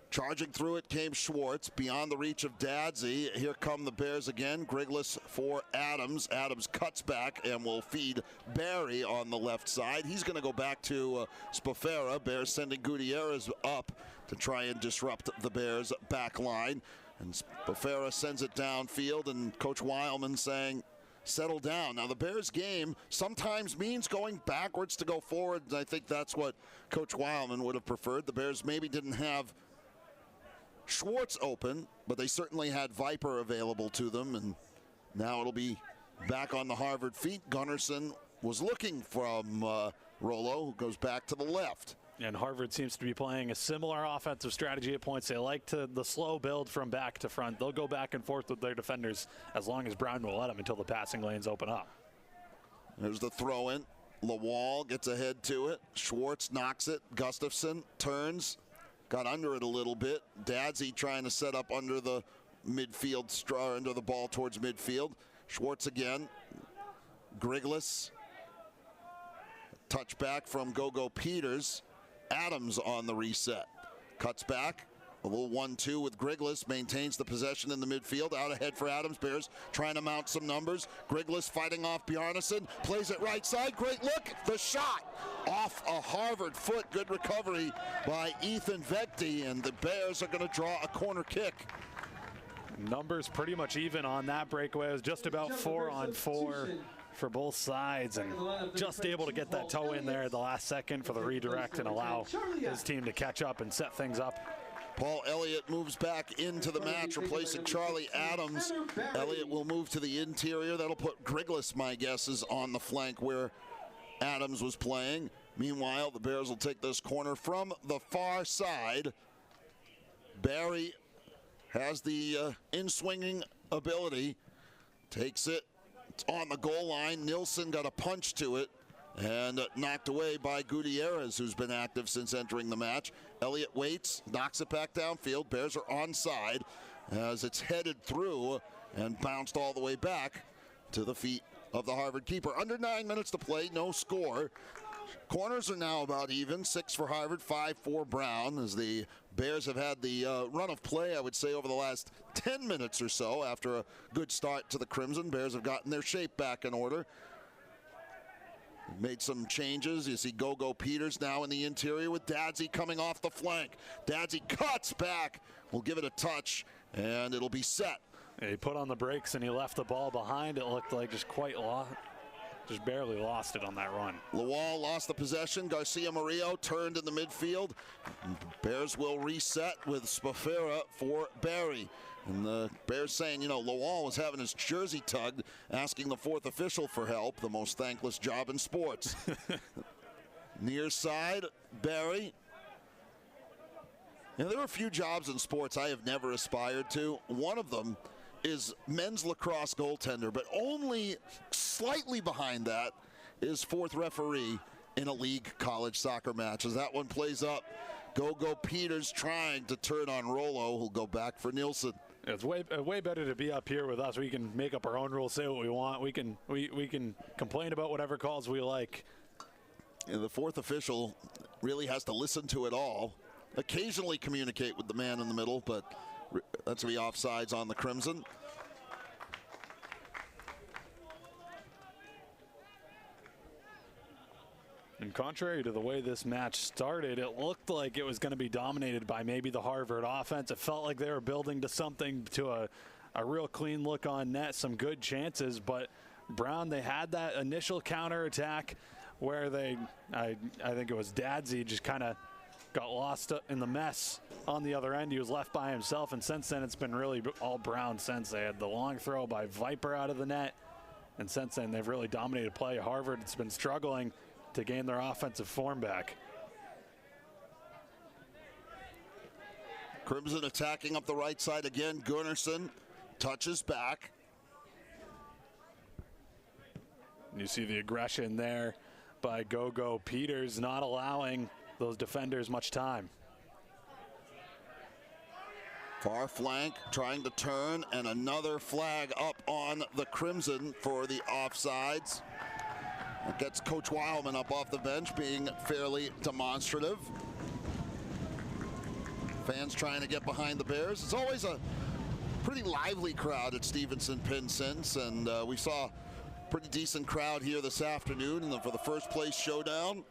charging through it came Schwartz, beyond the reach of Dadsey. Here come the Bears again. Griglis for Adams. Adams cuts back and will feed Barry on the left side. He's going to go back to Spafera. Bears sending Gutierrez up to try and disrupt the Bears' back line. And Spafera sends it downfield, and Coach Weilman saying, settle down. Now, the Bears game sometimes means going backwards to go forward, and I think that's what Coach Weilman would have preferred. The Bears maybe didn't have Schwartz open, but they certainly had Viper available to them, and now it'll be back on the Harvard feet. Gunnarsson was looking from Rollo, who goes back to the left. And Harvard seems to be playing a similar offensive strategy at points. They like the slow build from back to front. They'll go back and forth with their defenders as long as Brown will let them until the passing lanes open up. There's the throw in. Lawal gets ahead to it. Schwartz knocks it. Gustafson turns. Got under it a little bit. Dadsey trying to set up under the midfield, under the ball towards midfield. Schwartz again. Griglis. Touchback from Go-Go Peters. Adams on the reset. Cuts back. A little 1-2 with Griglis. Maintains the possession in the midfield. Out ahead for Adams. Bears trying to mount some numbers. Griglis fighting off Bjarnason. Plays it right side. Great look. The shot off a Harvard foot. Good recovery by Ethan Vegti. And the Bears are going to draw a corner kick. Numbers pretty much even on that breakaway. It was just about 4-on-4 for both sides, and just able to get that toe in there at the last second for the redirect and allow his team to catch up and set things up Paul Elliott moves back into the match, replacing Charlie Adams. Elliott will move to the interior. That'll put Griglis, my guess, is on the flank where Adams was playing. Meanwhile, the Bears will take this corner from the far side. Barry has the in-swinging ability. Takes it. It's on the goal line. Nilsson got a punch to it and knocked away by Gutierrez, who's been active since entering the match. Elliott waits, knocks it back downfield. Bears are onside as it's headed through and bounced all the way back to the feet of the Harvard keeper. Under 9 minutes to play, no score. Corners are now about even, 6 for Harvard, 5 for Brown, as the Bears have had the run of play, I would say, over the last 10 minutes or so. After a good start to the Crimson, Bears have gotten their shape back in order. Made some changes. You see Go-Go Peters now in the interior with Dadsey coming off the flank. Dadsey cuts back, will give it a touch, and it'll be set. He put on the brakes and he left the ball behind. It looked like just barely lost it on that run. Lawal lost the possession. Garcia Murillo turned in the midfield. Bears will reset with Spafera for Barry. And the Bears saying, Lawal was having his jersey tugged, asking the fourth official for help, the most thankless job in sports. Near side, Barry. There are a few jobs in sports I have never aspired to. One of them is men's lacrosse goaltender, but only slightly behind that is fourth referee in a league college soccer match. As that one plays up, Go-Go Peters trying to turn on Rollo, who'll go back for Nilsson. It's way better to be up here with us. We can make up our own rules, say what we want. We can complain about whatever calls we like. And the fourth official really has to listen to it all. Occasionally communicate with the man in the middle, but that's going to be offsides on the Crimson. And contrary to the way this match started, it looked like it was going to be dominated by maybe the Harvard offense. It felt like they were building to something, to a real clean look on net, some good chances. But Brown, they had that initial counterattack where I think it was Dadsey just kind of got lost in the mess on the other end. He was left by himself, and since then it's been really all Brown since. They had the long throw by Viper out of the net, and since then they've really dominated play. Harvard has been struggling to gain their offensive form back. Crimson attacking up the right side again. Gunnarsson touches back. You see the aggression there by Go-Go Peters, not allowing those defenders much time. Far flank trying to turn, and another flag up on the Crimson for the offsides. It gets Coach Weilman up off the bench, being fairly demonstrative. Fans trying to get behind the Bears. It's always a pretty lively crowd at Stevenson Pinsence, and we saw a pretty decent crowd here this afternoon for the first place showdown.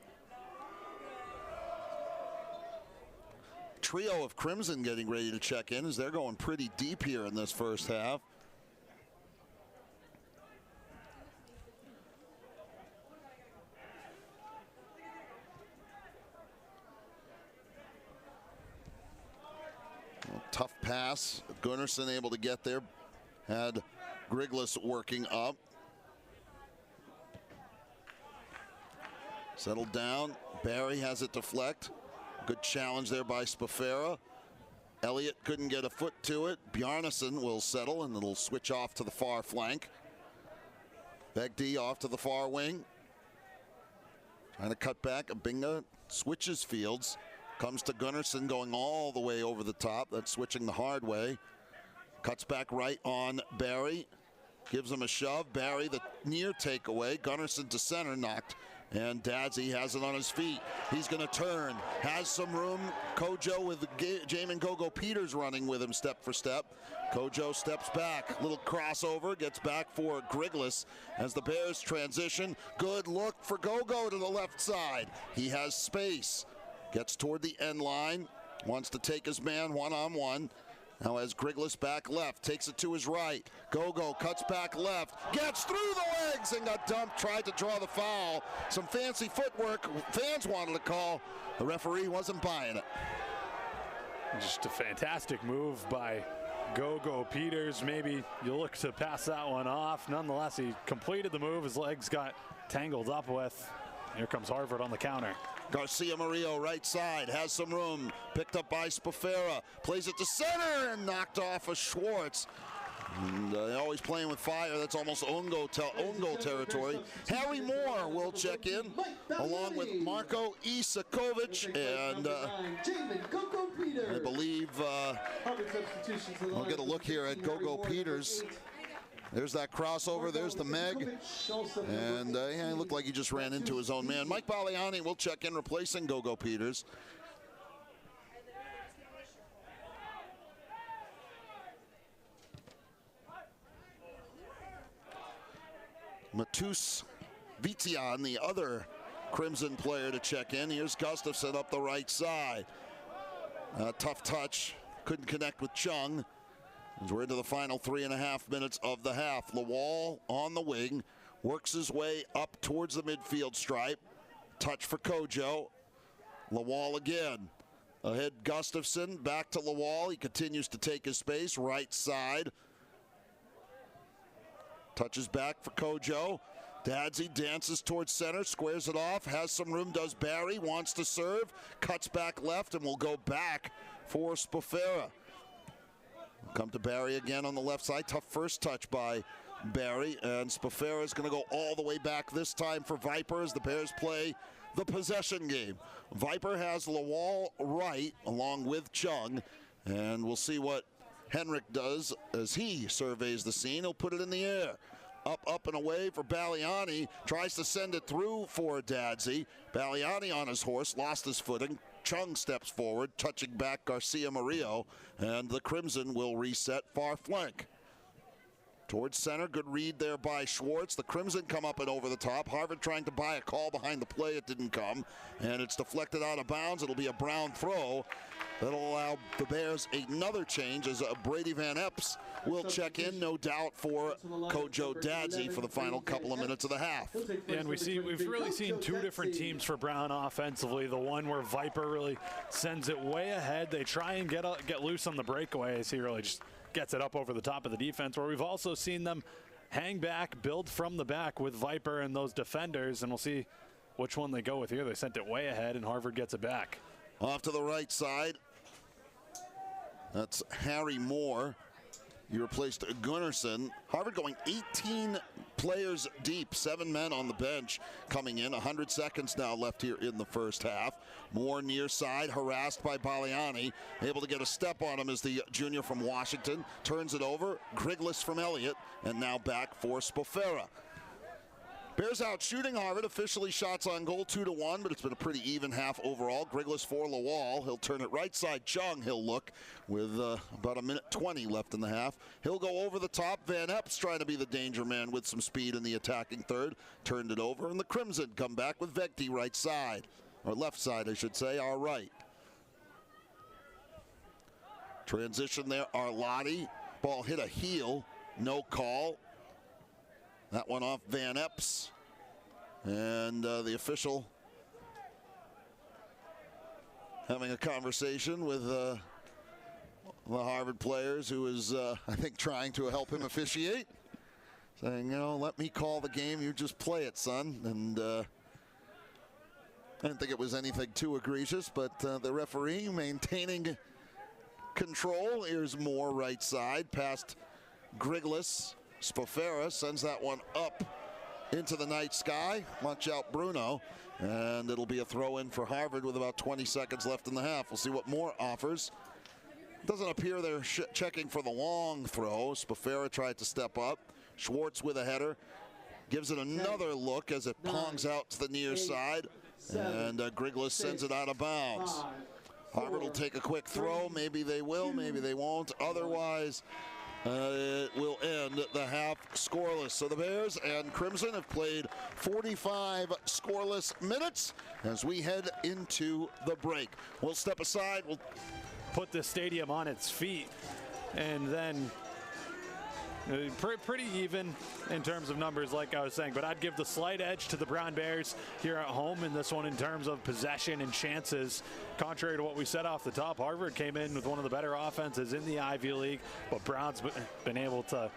Trio of Crimson getting ready to check in as they're going pretty deep here in this first half. Tough pass. Gunnarsson able to get there. Had Griglis working up. Settled down. Barry has it deflect. Good challenge there by Spafera. Elliott couldn't get a foot to it. Bjarnason will settle, and it'll switch off to the far flank. Begdi off to the far wing. Trying to cut back. Abinga switches fields. Comes to Gunnarsson going all the way over the top. That's switching the hard way. Cuts back right on Barry. Gives him a shove. Barry the near takeaway. Gunnarsson to center, knocked. And Dadsey has it on his feet. He's going to turn. Has some room. Kojo with Jamin Go-Go Peters running with him step for step. Kojo steps back. Little crossover. Gets back for Griglis as the Bears transition. Good look for Go-Go to the left side. He has space. Gets toward the end line. Wants to take his man one-on-one. Now has Griglis back left, takes it to his right. Go-Go cuts back left, gets through the legs and got dumped, tried to draw the foul. Some fancy footwork fans wanted to call. The referee wasn't buying it. Just a fantastic move by Go-Go Peters. Maybe you look to pass that one off. Nonetheless, he completed the move. His legs got tangled up with. Here comes Harvard on the counter. Garcia Murillo, right side, has some room. Picked up by Spafera. Plays it to center and knocked off of Schwartz. And always playing with fire. That's almost own goal territory. Harry Moore will check in, along with Marko Isakovic. And I believe I'll get a look here at Go-Go Peters. There's that crossover. There's the Meg. And yeah, it looked like he just ran into his own man. Mike Baliani will check in, replacing Go-Go Peters. Matus Vitian, the other Crimson player, to check in. Here's Gustafson up the right side. Tough touch. Couldn't connect with Chung. As we're into the final 3.5 minutes of the half. Lawal on the wing. Works his way up towards the midfield stripe. Touch for Kojo. Lawal again. Ahead Gustafson. Back to Lawal. He continues to take his space. Right side. Touches back for Kojo. Dadsey dances towards center, squares it off, has some room, does Barry, wants to serve, cuts back left, and will go back for Spafera. Come to Barry again on the left side. Tough first touch by Barry, and Spafera is going to go all the way back this time for Viper as the Bears play the possession game. Viper has Lawal right, along with Chung, and we'll see what Henrik does as he surveys the scene. He'll put it in the air. Up and away for Baliani. Tries to send it through for Dadsey. Baliani on his horse, lost his footing. Chung steps forward, touching back Garcia Murillo, and the Crimson will reset far flank. Towards center, good read there by Schwartz. The Crimson come up and over the top. Harvard trying to buy a call behind the play. It didn't come, and it's deflected out of bounds. It'll be a Brown throw. That'll allow the Bears another change as Brady Van Epps will check in, no doubt, for Kojo Dadsey for the final couple of minutes of the half. Yeah, and we've really seen two different teams for Brown offensively. The one where Viper really sends it way ahead. They try and get loose on the breakaways. He really just gets it up over the top of the defense, where we've also seen them hang back, build from the back with Viper and those defenders, and we'll see which one they go with here. They sent it way ahead, and Harvard gets it back. Off to the right side. That's Harry Moore. He replaced Gunnarsson. Harvard going 18 players deep, 7 men on the bench coming in. 100 seconds now left here in the first half. Moore near side, harassed by Baliani. Able to get a step on him as the junior from Washington. Turns it over. Griglis from Elliott. And now back for Spafera. Bears out shooting Harvard. Officially shots on goal 2-1, but it's been a pretty even half overall. Griglis for Lawal. He'll turn it right side. Chung, he'll look with about 1:20 left in the half. He'll go over the top. Van Epps trying to be the danger man with some speed in the attacking third. Turned it over, and the Crimson come back with Vegti right side. Or left side, I should say, our right. Transition there, Arlotti. Ball hit a heel. No call. That one off Van Epps. And the official having a conversation with the Harvard players, who is, I think, trying to help him officiate. Saying, you know, let me call the game. You just play it, son. And I didn't think it was anything too egregious, but the referee maintaining control. Here's Moore right side past Griglis. Spafera sends that one up into the night sky. Watch out, Bruno. And it'll be a throw in for Harvard with about 20 seconds left in the half. We'll see what Moore offers. Doesn't appear they're checking for the long throw. Spafera tried to step up. Schwartz with a header. Gives it another look as it pongs out to the near side. And Griglis sends it out of bounds. Harvard will take a quick throw. Maybe they will, maybe they won't. Otherwise, it will end the half scoreless. So the Bears and Crimson have played 45 scoreless minutes as we head into the break. We'll step aside. We'll put the stadium on its feet, and then Pretty even in terms of numbers, like I was saying, but I'd give the slight edge to the Brown Bears here at home in this one in terms of possession and chances. Contrary to what we said off the top, Harvard came in with one of the better offenses in the Ivy League, but Brown's been able to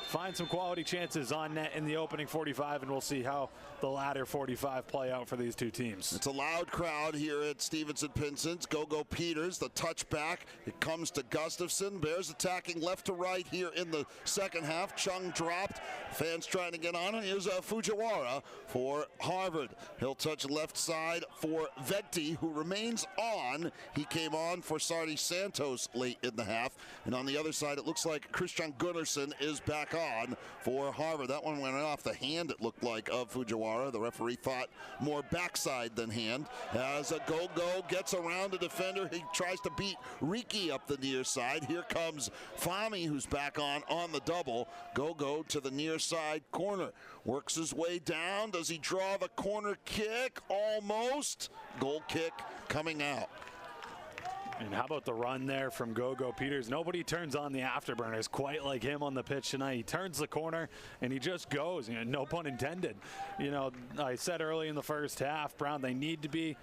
find some quality chances on net in the opening 45, and we'll see how the latter 45 play out for these two teams. It's a loud crowd here at Stevenson-Pinson's. Go Peters, the touchback. It comes to Gustafson. Bears attacking left to right here in the second half. Chung dropped. Fans trying to get on it. Here's Fujiwara for Harvard. He'll touch left side for Vecti, who remains on. He came on for Sardi Santos late in the half. And on the other side, it looks like Christian Gunnarsson is back on for Harvard. That one went off the hand, it looked like, of Fujiwara. The referee thought more backside than hand. As a Go gets around the defender, he tries to beat Riki up the near side. Here comes Fami, who's back on the double. Go to the near side corner. Works his way down. Does he draw the corner kick? Almost. Goal kick coming out. And how about the run there from Go Peters? Nobody turns on the afterburners quite like him on the pitch tonight. He turns the corner and he just goes, no pun intended. I said early in the first half, Brown, they need to be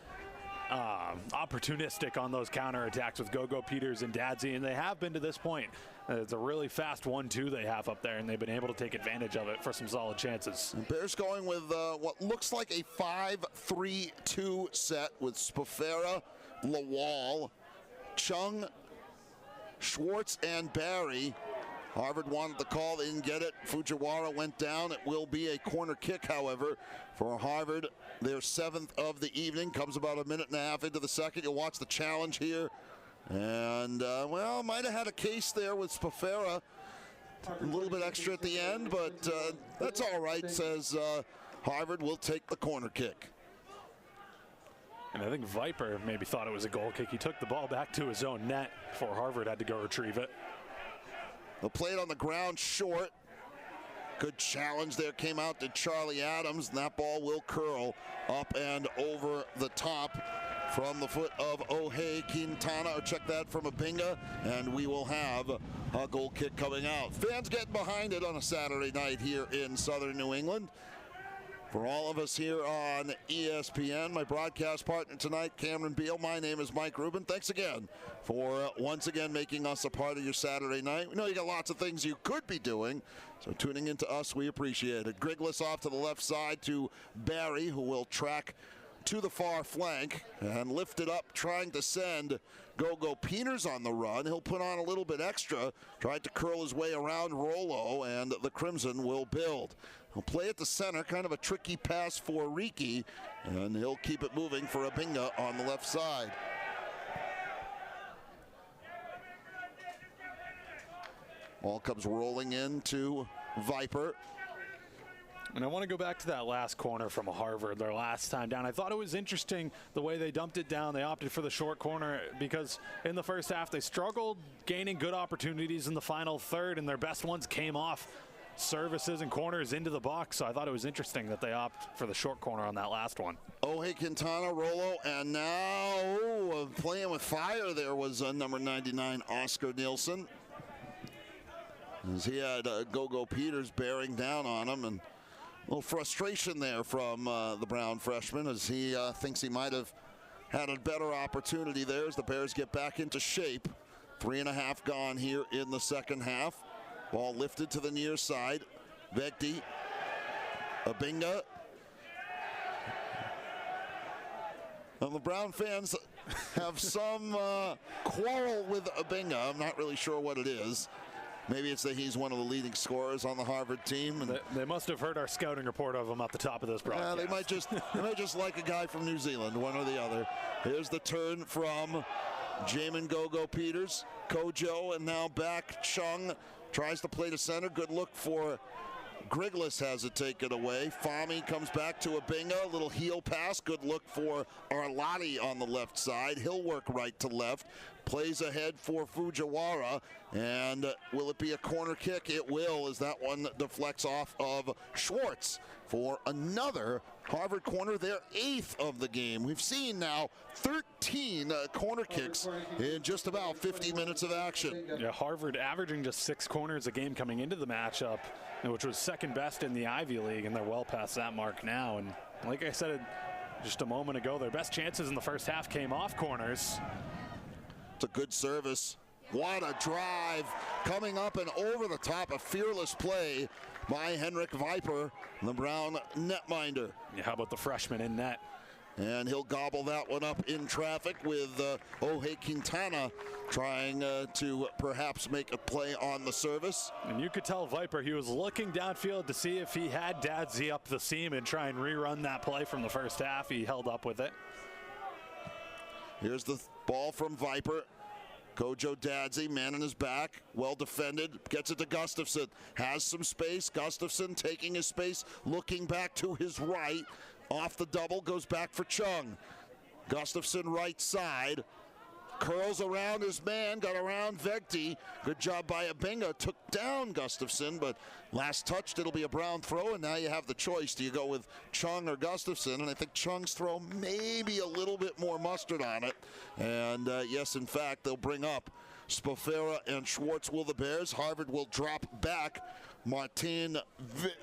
opportunistic on those counterattacks with Go Peters and Dadsey, and they have been to this point. It's a really fast 1-2 they have up there, and they've been able to take advantage of it for some solid chances. And Bears going with what looks like a 5-3-2 set with Spafera, Lawal, Chung, Schwartz, and Barry. Harvard wanted the call, they didn't get it. Fujiwara went down. It will be a corner kick, however, for Harvard. Their 7th of the evening. Comes about a minute and a half into the second. You'll watch the challenge here. And, might have had a case there with Spafera. A little bit extra at the end, but that's all right, says Harvard will take the corner kick. And I think Viper maybe thought it was a goal kick. He took the ball back to his own net before Harvard had to go retrieve it. The play on the ground short. Good challenge there came out to Charlie Adams, and that ball will curl up and over the top from the foot of Ohe Quintana. Or check that from Abinga, and we will have a goal kick coming out. Fans getting behind it on a Saturday night here in southern New England. For all of us here on ESPN, my broadcast partner tonight, Cameron Beal. My name is Mike Rubin. Thanks again for once again making us a part of your Saturday night. We know you got lots of things you could be doing, so tuning into us, we appreciate it. Griglis off to the left side to Barry, who will track to the far flank and lift it up, trying to send Go Peters on the run. He'll put on a little bit extra, tried to curl his way around Rollo, and the Crimson will build. He'll play at the center, kind of a tricky pass for Riki, and he'll keep it moving for Abinga on the left side. Ball comes rolling into Viper. And I want to go back to that last corner from Harvard, their last time down. I thought it was interesting the way they dumped it down. They opted for the short corner because in the first half they struggled gaining good opportunities in the final third, and their best ones came off services and corners into the box. So I thought it was interesting that they opt for the short corner on that last one. Ohe Quintana, Rollo, and now playing with fire there was number 99, Oscar Nielsen. As he had Go Peters bearing down on him, and a little frustration there from the Brown freshman as he thinks he might have had a better opportunity there as the Bears get back into shape. 3.5 gone here in the second half. Ball lifted to the near side. Vecti, Abinga. And the Brown fans have some quarrel with Abinga. I'm not really sure what it is. Maybe it's that he's one of the leading scorers on the Harvard team. And they must have heard our scouting report of him at the top of this broadcast. They might just like a guy from New Zealand, one or the other. Here's the turn from Jamin Go Peters, Kojo, and now back Chung. Tries to play to center. Good look for Griglis, has it taken away. Fami comes back to Abinga. A little heel pass. Good look for Arlotti on the left side. He'll work right to left. plays ahead for Fujiwara, and will it be a corner kick? It will, as that one deflects off of Schwartz for another Harvard corner, their 8th of the game. We've seen now 13 corner kicks in just about 50 minutes of action. Yeah, Harvard averaging just 6 corners a game coming into the matchup, which was second best in the Ivy League, and they're well past that mark now. And like I said just a moment ago, their best chances in the first half came off corners. It's a good service. What a drive, coming up and over the top, a fearless play by Henrik Viper, the Brown netminder. Yeah, how about the freshman in net? And he'll gobble that one up in traffic with Ohe Quintana trying to perhaps make a play on the service. And you could tell Viper, he was looking downfield to see if he had Dadsey up the seam and try and rerun that play from the first half. He held up with it. Here's the ball from Viper. Kojo Dadsey, man in his back, well defended, gets it to Gustafson, has some space. Gustafson taking his space, looking back to his right. Off the double, goes back for Chung. Gustafson right side, curls around his man, got around Vegti. Good job by Abinga, took down Gustafson, but last touched, it'll be a Brown throw, and now you have the choice. Do you go with Chung or Gustafson? And I think Chung's throw maybe a little bit more mustard on it. And yes, in fact, they'll bring up Spofera and Schwartz will the Bears. Harvard will drop back Martin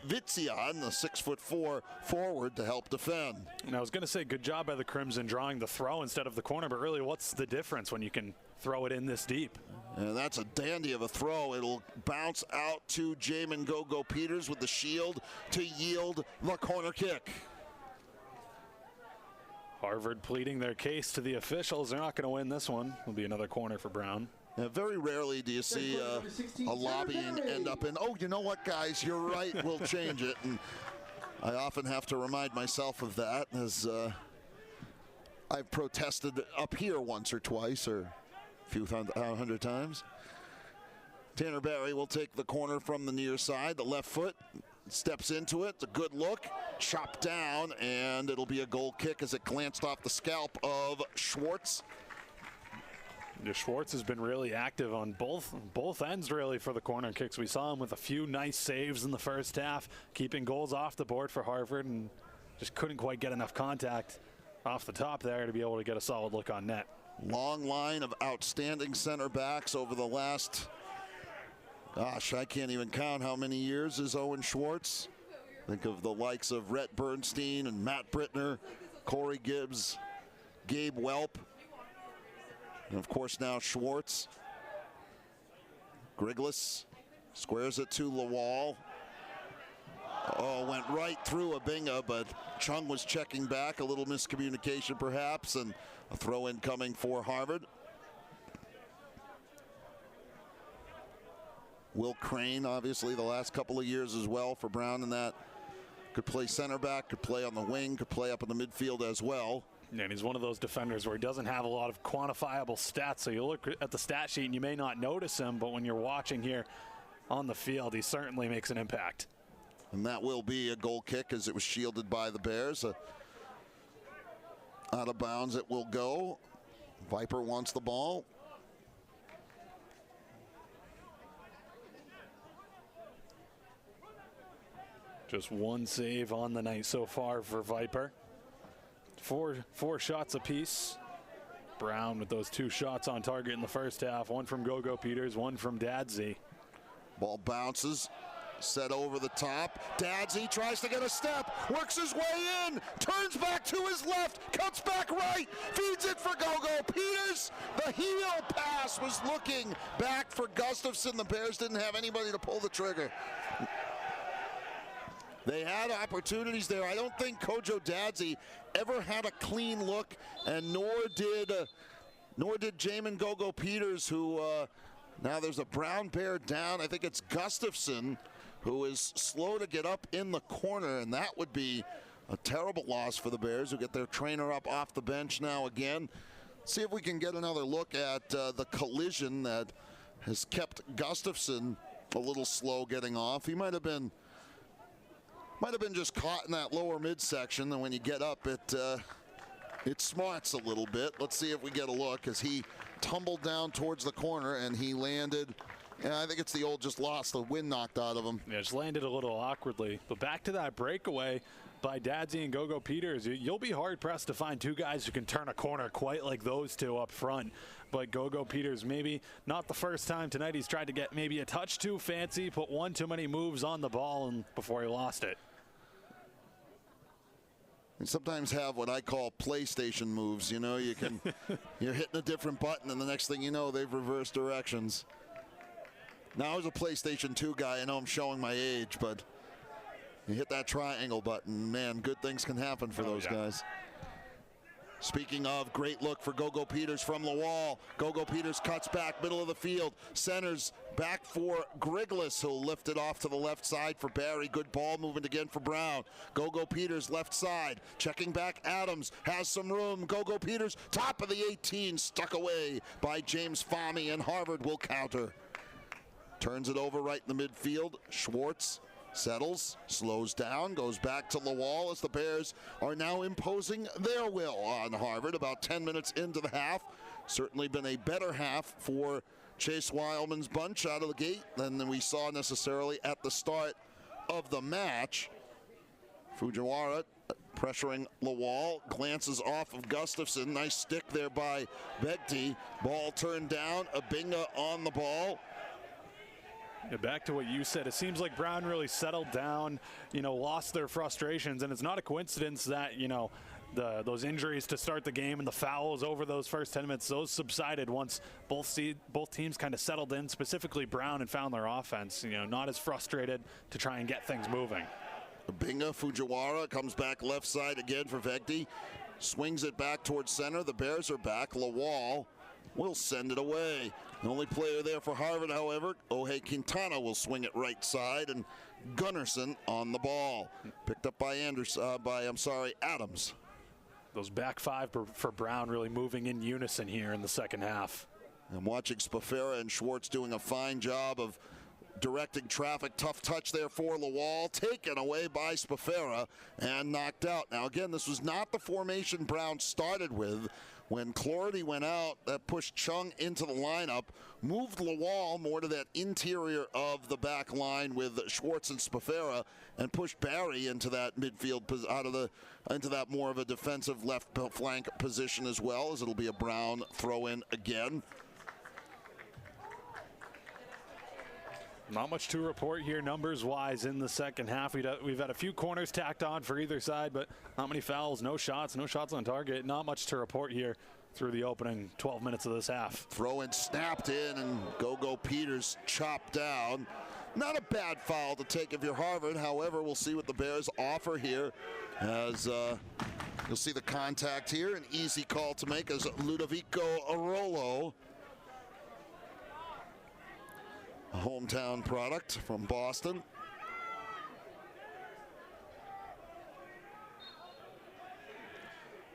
Vitzian, the 6'4" forward, to help defend. And I was going to say, good job by the Crimson drawing the throw instead of the corner, but really, what's the difference when you can throw it in this deep? And that's a dandy of a throw. It'll bounce out to Jamin Gogo Peters with the shield to yield the corner kick. Harvard pleading their case to the officials. They're not going to win this one. It'll be another corner for Brown. Now, very rarely do you see a lobbying end up in, oh, you know what, guys, you're right, we'll change it. And I often have to remind myself of that, as I've protested up here once or twice, or a few hundred times. Tanner Barry will take the corner from the near side, the left foot, steps into it. It's a good look, chopped down, and it'll be a goal kick as it glanced off the scalp of Schwartz. Schwartz has been really active on both ends, really, for the corner kicks. We saw him with a few nice saves in the first half, keeping goals off the board for Harvard, and just couldn't quite get enough contact off the top there to be able to get a solid look on net. Long line of outstanding center backs over the last, gosh, I can't even count how many years is Owen Schwartz. Think of the likes of Rhett Bernstein and Matt Brittner, Corey Gibbs, Gabe Welp. And of course now Schwartz. Griglis squares it to Lawal. Oh, went right through Abinga, but Chung was checking back. A little miscommunication perhaps, and a throw in coming for Harvard. Will Crane, obviously the last couple of years as well for Brown in that. Could play center back, could play on the wing, could play up in the midfield as well. And he's one of those defenders where he doesn't have a lot of quantifiable stats. So you look at the stat sheet and you may not notice him, but when you're watching here on the field, he certainly makes an impact. And that will be a goal kick as it was shielded by the Bears. Out of bounds it will go. Viper wants the ball. Just one save on the night so far for Viper. Four shots apiece. Brown with those 2 shots on target in the first half. One from Gogo Peters, one from Dadsey. Ball bounces, set over the top. Dadsey tries to get a step, works his way in, turns back to his left, cuts back right, feeds it for Gogo Peters. The heel pass was looking back for Gustafson. The Bears didn't have anybody to pull the trigger. They had opportunities there. I don't think Kojo Dadsey ever had a clean look, and nor did Jamin Gogo Peters, who now there's a Brown Bear down. I think it's Gustafson who is slow to get up in the corner, and that would be a terrible loss for the Bears, who get their trainer up off the bench now again. See if we can get another look at the collision that has kept Gustafson a little slow getting off. He might have been just caught in that lower midsection, and when you get up, it it smarts a little bit. Let's see if we get a look as he tumbled down towards the corner and he landed. And I think it's the old just lost, the wind knocked out of him. Yeah, just landed a little awkwardly. But back to that breakaway by Dadsy and Gogo Peters. You'll be hard-pressed to find two guys who can turn a corner quite like those two up front. But Gogo Peters, maybe not the first time tonight. He's tried to get maybe a touch too fancy, put one too many moves on the ball and before he lost it. And sometimes have what I call PlayStation moves. You know, you can, you're hitting a different button, and the next thing you know, they've reversed directions. Now, I was a PlayStation 2 guy. I know I'm showing my age, but you hit that triangle button, man, good things can happen for those guys. Speaking of, great look for Gogo Peters from the wall. Gogo Peters cuts back, middle of the field. Centers back for Griglis, who'll lift it off to the left side for Barry. Good ball movement again for Brown. Gogo Peters left side. Checking back, Adams has some room. Gogo Peters, top of the 18, stuck away by James Fahmy, and Harvard will counter. Turns it over right in the midfield. Schwartz settles, slows down, goes back to Lawal as the Bears are now imposing their will on Harvard about 10 minutes into the half. Certainly been a better half for Chase Wildman's bunch out of the gate than we saw necessarily at the start of the match. Fujiwara pressuring Lawal, glances off of Gustafson. Nice stick there by Begti. Ball turned down, Abinga on the ball. Yeah, back to what you said, it seems like Brown really settled down, lost their frustrations, and it's not a coincidence that, those injuries to start the game and the fouls over those first 10 minutes, those subsided once both teams kind of settled in, specifically Brown, and found their offense, not as frustrated to try and get things moving. Abinga, Fujiwara comes back left side again for Vegdi, swings it back towards center. The Bears are back. Lawal will send it away. The only player there for Harvard, however, Ohei Quintana will swing it right side, and Gunnarsson on the ball. Picked up by Adams. Those back five for Brown really moving in unison here in the second half. I'm watching Spafera and Schwartz doing a fine job of directing traffic. Tough touch there for Lawal, taken away by Spafera and knocked out. Now again, this was not the formation Brown started with. When Clordy went out, that pushed Chung into the lineup, moved Lawal more to that interior of the back line with Schwartz and Spafera, and pushed Barry into that midfield, into that more of a defensive left flank position as well, as it'll be a Brown throw-in again. Not much to report here numbers-wise in the second half. We've had a few corners tacked on for either side, but not many fouls, no shots on target. Not much to report here through the opening 12 minutes of this half. Throw-in snapped in, and Gogo Peters chopped down. Not a bad foul to take if you're Harvard. However, we'll see what the Bears offer here, as you'll see the contact here. An easy call to make as Ludovico Arolo, a hometown product from Boston.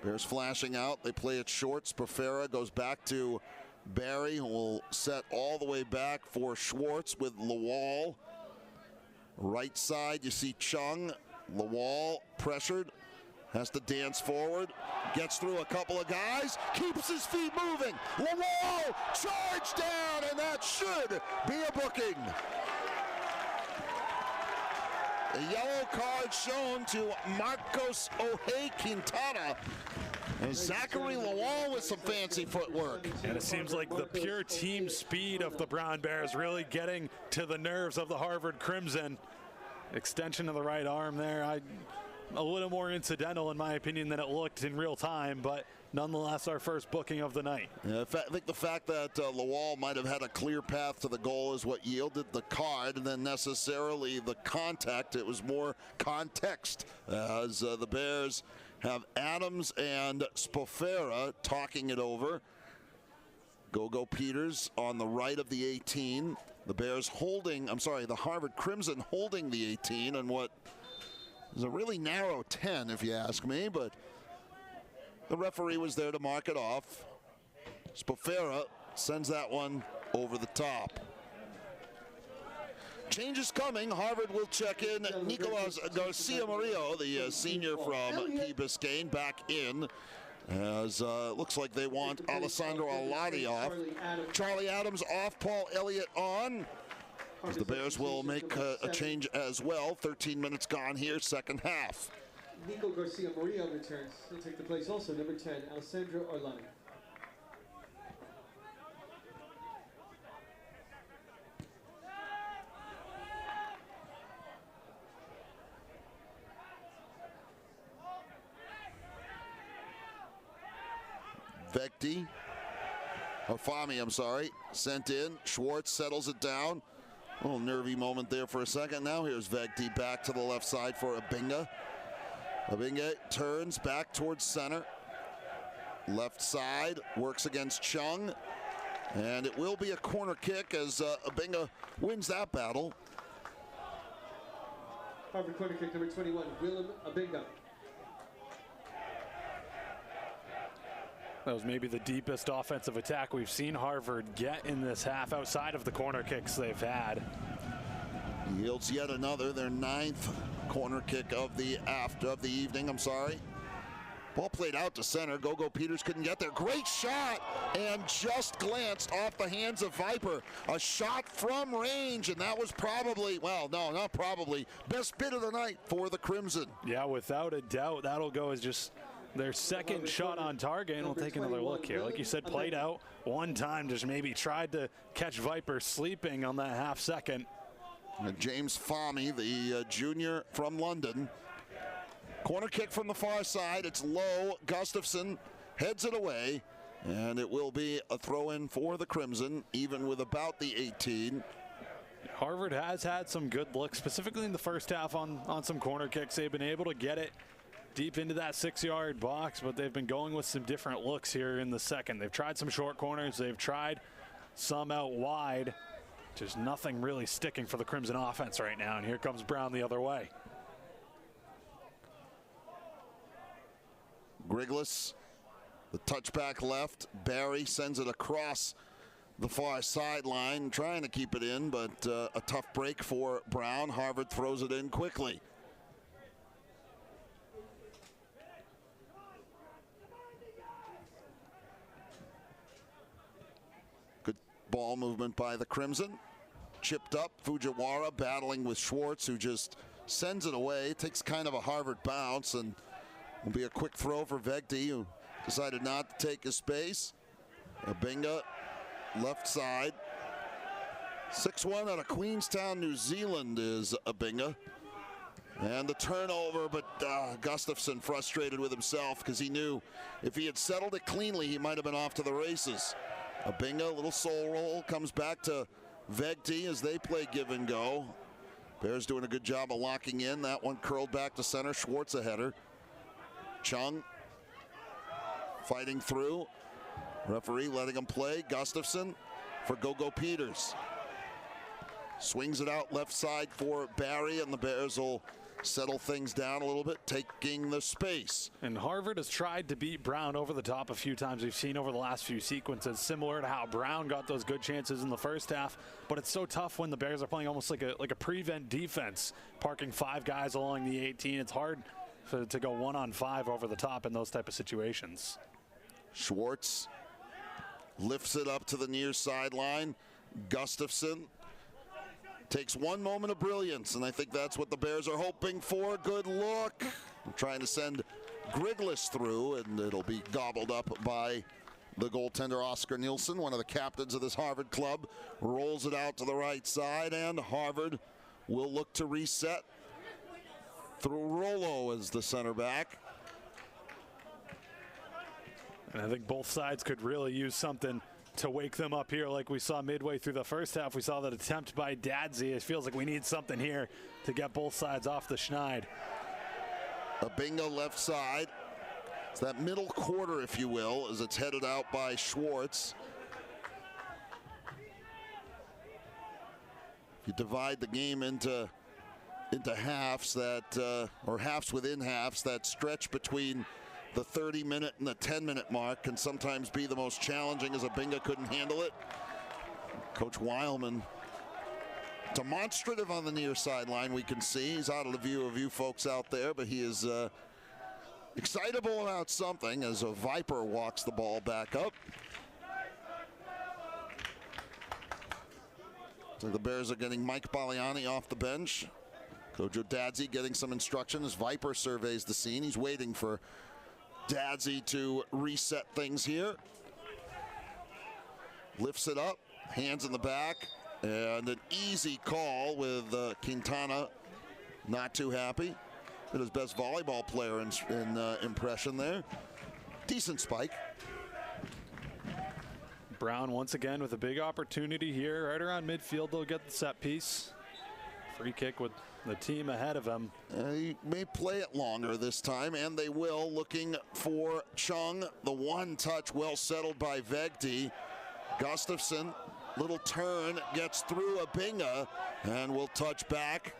Bears flashing out. They play it short. Spafera goes back to Barry, who will set all the way back for Schwartz with Lawal. Right side, you see Chung. Lawal pressured. Has to dance forward. Gets through a couple of guys. Keeps his feet moving. Lawal charged down, and that should be a booking. A yellow card shown to Marcos Ohei Quintana. And Zachary Lawal with some fancy footwork. And it seems like the pure team speed of the Brown Bears really getting to the nerves of the Harvard Crimson. Extension of the right arm there. A little more incidental in my opinion than it looked in real time, but nonetheless our first booking of the night. Yeah, I think the fact that Lawal might have had a clear path to the goal is what yielded the card, and then necessarily the contact. It was more context, as the Bears have Adams and Spafera talking it over. Gogo Peters on the right of the 18. The Harvard Crimson holding the 18 and what is a really narrow 10 if you ask me, but the referee was there to mark it off. Spafera sends that one over the top. Change is coming. Harvard will check in Nicolas Garcia Murillo, the senior from Key Biscayne, back in As looks like they want Alessandro Alati off. Charlie Adams off, Paul Elliott on. As the Bears will make a change as well. 13 minutes gone here, second half. Nico Garcia Murillo returns. He'll take the place also, number 10, Alessandro Orlani. Vecti, or Fami, I'm sorry, sent in. Schwartz settles it down. A little nervy moment there for a second. Now here's Vecti back to the left side for Abinga. Abinga turns back towards center. Left side, works against Chung. And it will be a corner kick as Abinga wins that battle. Harvard corner kick number 21, Willem Abinga. That was maybe the deepest offensive attack we've seen Harvard get in this half outside of the corner kicks they've had. Yields yet another, their 9th corner kick of the evening, I'm sorry. Ball played out to center. Gogo Peters couldn't get there. Great shot, and just glanced off the hands of Viper. A shot from range, and that was probably, well, no, not probably, best bit of the night for the Crimson. Yeah, without a doubt, that'll go as just their second shot on target, and we'll take another look here. Like you said, played out one time, just maybe tried to catch Viper sleeping on that half second. And James Fami, the junior from London. Corner kick from the far side. It's low. Gustafson heads it away, and it will be a throw-in for the Crimson, even with about the 18. Harvard has had some good looks, specifically in the first half on some corner kicks. They've been able to get it deep into that 6-yard box, but they've been going with some different looks here in the second. They've tried some short corners. They've tried some out wide. Just nothing really sticking for the Crimson offense right now, and here comes Brown the other way. Griglis, the touchback left. Barry sends it across the far sideline, trying to keep it in, but a tough break for Brown. Harvard throws it in quickly. Good ball movement by the Crimson. Chipped up, Fujiwara battling with Schwartz, who just sends it away. Takes kind of a Harvard bounce, and will be a quick throw for Vecti, who decided not to take his space. Abinga, left side. 6'1" out of Queenstown, New Zealand is Abinga. And the turnover, but Gustafson frustrated with himself because he knew if he had settled it cleanly, he might have been off to the races. Abinga, little soul roll, comes back to Vecti as they play give and go. Bears doing a good job of locking in. That one curled back to center. Schwartz a header. Chung fighting through. Referee letting him play. Gustafson for Gogo Peters. Swings it out left side for Barry, and the Bears will settle things down a little bit, taking the space. And Harvard has tried to beat Brown over the top a few times. We've seen over the last few sequences, similar to how Brown got those good chances in the first half. But it's so tough when the Bears are playing almost like a prevent defense, parking 5 guys along the 18. It's hard to go 1-on-5 over the top in those type of situations. Schwartz lifts it up to the near sideline. Gustafson takes one moment of brilliance, and I think that's what the Bears are hoping for. Good look. I'm trying to send Griglis through, and it'll be gobbled up by the goaltender Oscar Nielsen, one of the captains of this Harvard club. Rolls it out to the right side, and Harvard will look to reset through Rollo as the center back. And I think both sides could really use something to wake them up here like we saw midway through the first half. We saw that attempt by Dadsey. It feels like we need something here to get both sides off the schneid. Abinga left side. It's that middle quarter, if you will, as it's headed out by Schwartz. If you divide the game into halves, that or halves within halves, that stretch between the 30-minute and the 10-minute mark can sometimes be the most challenging, as Abinga couldn't handle it. Coach Weilman, demonstrative on the near sideline, we can see. He's out of the view of you folks out there, but he is excitable about something as a Viper walks the ball back up. So the Bears are getting Mike Baliani off the bench. Kojo Dadzi getting some instruction as Viper surveys the scene. He's waiting for Dadzi to reset things here. Lifts it up, hands in the back, and an easy call with Quintana not too happy. Did his best volleyball player in impression there. Decent spike. Brown once again with a big opportunity here. Right around midfield, they'll get the set piece. Free kick with the team ahead of him. He may play it longer this time, and they will. Looking for Chung. The one touch well settled by Vegdi. Gustafsson, little turn, gets through Abinga, and will touch back.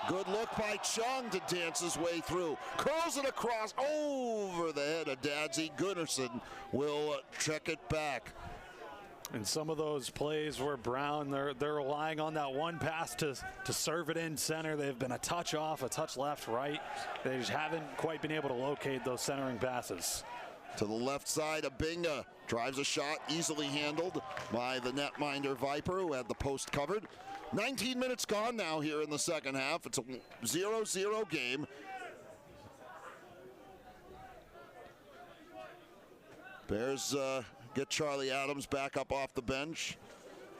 Good look by Chung to dance his way through. Curls it across over the head of Dadzi. Gunnarsson will check it back. And some of those plays where Brown, they're relying on that one pass to serve it in center. They've been a touch off, a touch left, right. They just haven't quite been able to locate those centering passes. To the left side, Abinga drives a shot, easily handled by the netminder Viper, who had the post covered. 19 minutes gone now here in the second half. It's a 0-0 game. Bears get Charlie Adams back up off the bench.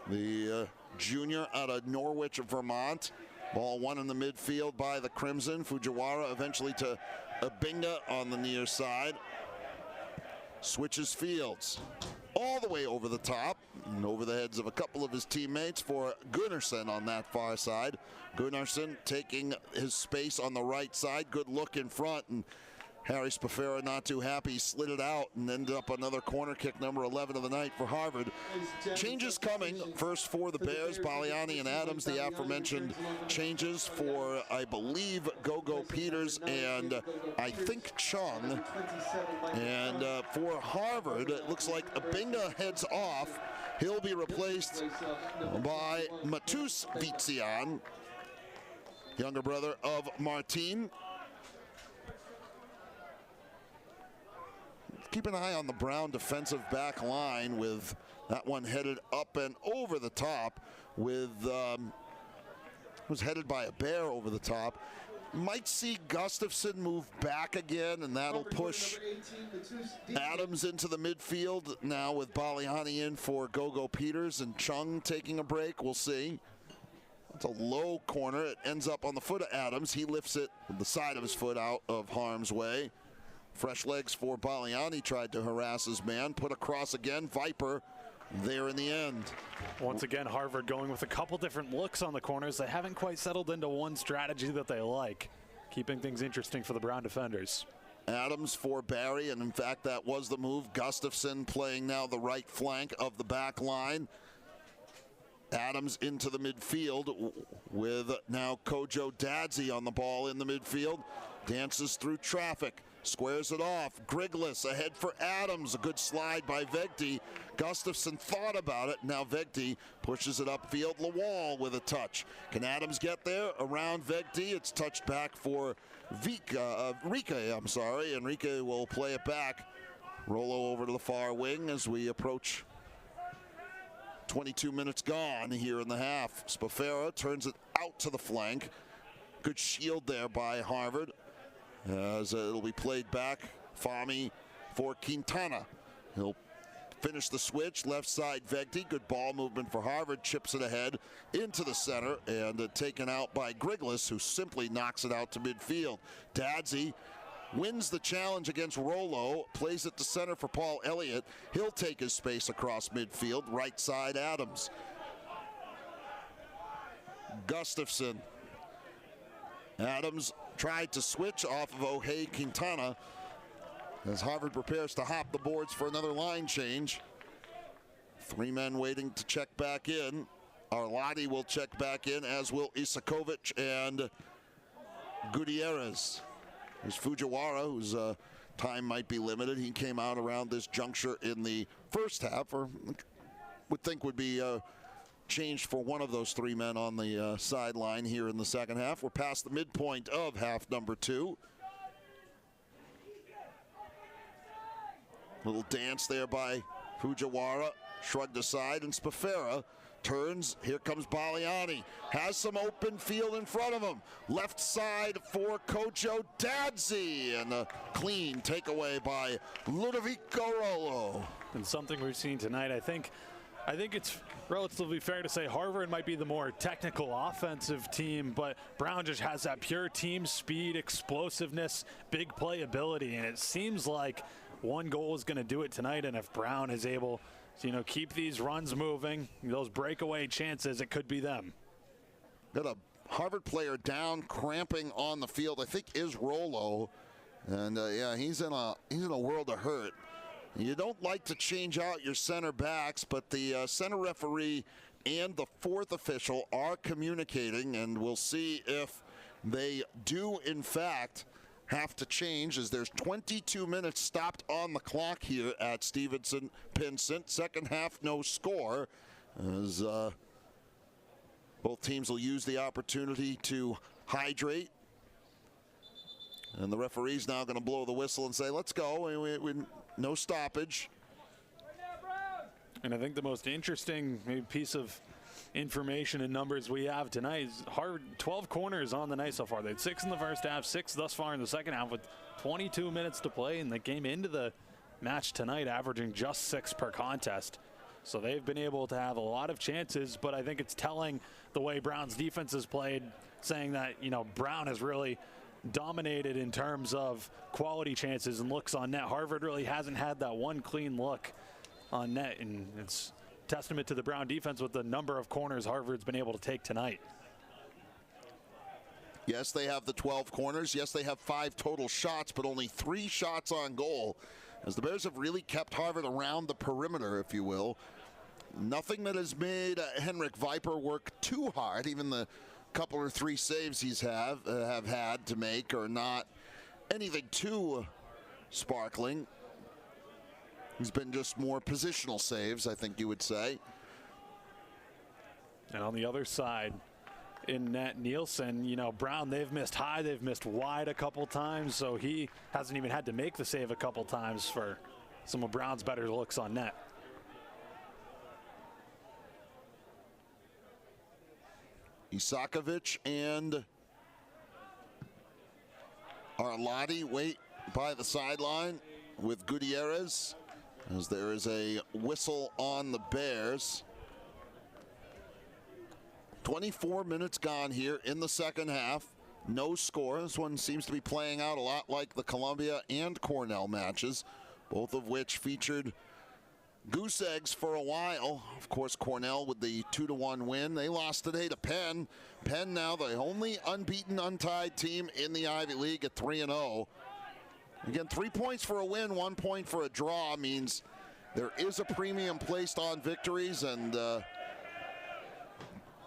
The junior out of Norwich, Vermont. Ball won in the midfield by the Crimson. Fujiwara eventually to Abinga on the near side. Switches fields all the way over the top and over the heads of a couple of his teammates for Gunnarsson on that far side. Gunnarsson taking his space on the right side. Good look in front, and Harry Spafera not too happy. He slid it out and ended up another corner kick, number 11 of the night for Harvard. Changes coming. First for the Bears, Baliani and Adams. The aforementioned changes for, I believe, Gogo Peters and I think Chung. And for Harvard, it looks like Abinga heads off. He'll be replaced by Matus Vitsian, younger brother of Martin. Keep an eye on the Brown defensive back line with that one headed up and over the top with, was headed by a Bear over the top. Might see Gustafsson move back again, and that'll push Adams into the midfield now with Baliani in for Gogo Peters and Chung taking a break. We'll see. It's a low corner. It ends up on the foot of Adams. He lifts it with the side of his foot out of harm's way. Fresh legs for Baliani, tried to harass his man, put across again. Viper there in the end. Once again, Harvard going with a couple different looks on the corners. They haven't quite settled into one strategy that they like, keeping things interesting for the Brown defenders. Adams for Barry, and in fact that was the move. Gustafsson playing now the right flank of the back line. Adams into the midfield with now Kojo Dadzi on the ball in the midfield. Dances through traffic. Squares it off. Griglis ahead for Adams. A good slide by Vegdi. Gustafsson thought about it. Now Vegdi pushes it upfield. Lawal with a touch. Can Adams get there? Around Vegdi. It's touched back for Enrique. Enrique will play it back. Rollo over to the far wing as we approach 22 minutes gone here in the half. Spafera turns it out to the flank. Good shield there by Harvard. As it'll be played back. Fami for Quintana. He'll finish the switch. Left side Vegdi. Good ball movement for Harvard. Chips it ahead into the center and taken out by Griglis, who simply knocks it out to midfield. Dadzi wins the challenge against Rollo. Plays it to center for Paul Elliott. He'll take his space across midfield. Right side Adams. Gustafsson. Adams tried to switch off of Ohei Quintana as Harvard prepares to hop the boards for another line change. Three men waiting to check back in. Arladi will check back in, as will Isakovic and Gutierrez. There's Fujiwara, whose time might be limited. He came out around this juncture in the first half, or would think would be changed for one of those three men on the sideline here in the second half. We're past the midpoint of half number 2. Little dance there by Fujiwara, shrugged aside, and Spafera turns. Here comes Baliani. Has some open field in front of him. Left side for Kojo Dadzi, and a clean takeaway by Ludovico Rollo. And something we've seen tonight, I think it's relatively fair to say Harvard might be the more technical offensive team, but Brown just has that pure team speed, explosiveness, big playability, and it seems like one goal is going to do it tonight. And if Brown is able to, keep these runs moving, those breakaway chances, it could be them. Got a Harvard player down, cramping on the field. I think is Rollo, and yeah, he's in a world of hurt. You don't like to change out your center backs, but the center referee and the fourth official are communicating, and we'll see if they do in fact have to change, as there's 22 minutes stopped on the clock here at Stevenson Pinsent. Second half, no score, as both teams will use the opportunity to hydrate. And the referee's now going to blow the whistle and say, let's go. No stoppage. And I think the most interesting piece of information and numbers we have tonight is Harvard 12 corners on the night so far. They had 6 in the first half, 6 thus far in the second half, with 22 minutes to play, and they came into the match tonight averaging just 6 per contest. So they've been able to have a lot of chances, but I think it's telling the way Brown's defense has played, saying that Brown has really dominated in terms of quality chances and looks on net. Harvard really hasn't had that one clean look on net, and it's testament to the Brown defense with the number of corners Harvard's been able to take tonight. Yes, they have the 12 corners. Yes, they have 5 total shots, but only 3 shots on goal, as the Bears have really kept Harvard around the perimeter, if you will. Nothing that has made Henrik Viper work too hard. Even the couple or 3 saves he's have had to make are not anything too sparkling. He's been just more positional saves, I think you would say. And on the other side, in net, Nielsen, Brown, they've missed high, they've missed wide a couple times, so he hasn't even had to make the save a couple times for some of Brown's better looks on net. Isakovic and Arladi wait by the sideline with Gutierrez, as there is a whistle on the Bears. 24 minutes gone here in the second half. No score. This one seems to be playing out a lot like the Columbia and Cornell matches, both of which featured goose eggs for a while. Of course, Cornell with the 2-1 win. They lost today to Penn. Penn now the only unbeaten, untied team in the Ivy League at 3-0. Again, 3 points for a win, 1 point for a draw means there is a premium placed on victories. And,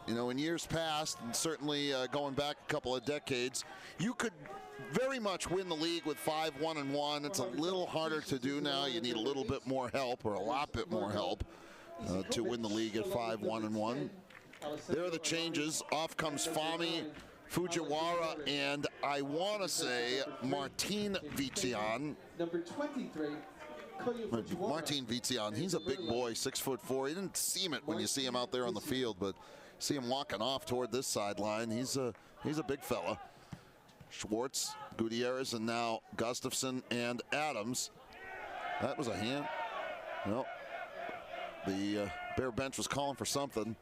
in years past, and certainly going back a couple of decades, you could very much win the league with 5-1-1. It's a little harder to do now. You need a little bit more help, or a lot bit more help, to win the league at 5-1-1. There are the changes. Off comes Fami, Fujiwara, and I want to say Martin Vitian. Number 23. Martin Vitian, he's a big boy, 6'4". He didn't seem it when you see him out there on the field, but see him walking off toward this sideline. He's a big fella. Schwartz, Gutierrez, and now Gustafson and Adams. That was a hand. No. The Bear bench was calling for something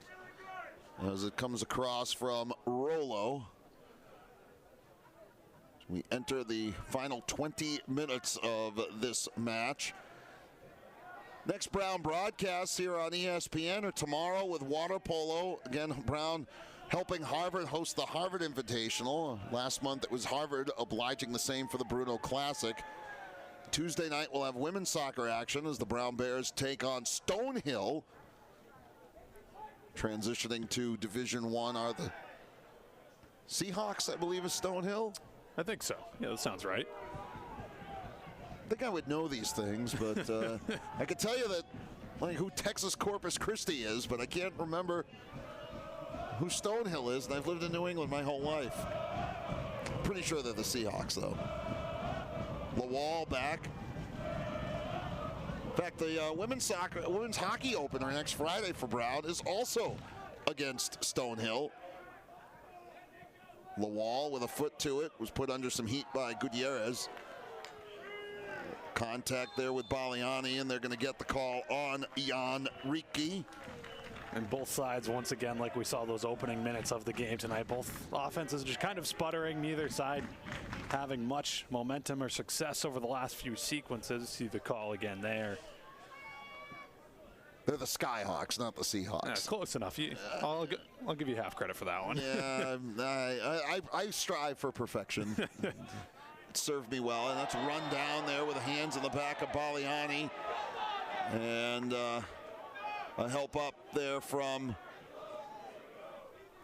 as it comes across from Rollo. We enter the final 20 minutes of this match. Next Brown broadcasts here on ESPN are tomorrow with water polo. Again, Brown helping Harvard host the Harvard Invitational. Last month it was Harvard obliging the same for the Bruno Classic. Tuesday night we'll have women's soccer action as the Brown Bears take on Stonehill. Transitioning to Division I are the Seahawks, I believe, is Stonehill. I think so. Yeah, that sounds right. I think I would know these things, but I could tell you that who Texas Corpus Christi is, but I can't remember who Stonehill is, and I've lived in New England my whole life. Pretty sure they're the Seahawks, though. Lawal back. In fact, the women's hockey opener next Friday for Brown is also against Stonehill. Lawal with a foot to it was put under some heat by Gutierrez. Contact there with Baliani, and they're going to get the call on Jan Ricci. And both sides, once again, like we saw those opening minutes of the game tonight, both offenses just kind of sputtering, neither side having much momentum or success over the last few sequences. See the call again there. They're the Skyhawks, not the Seahawks. Yeah, close enough. I'll give you half credit for that one. Yeah, I strive for perfection. It served me well, and that's run down there with the hands in the back of Baliani. And a help up there from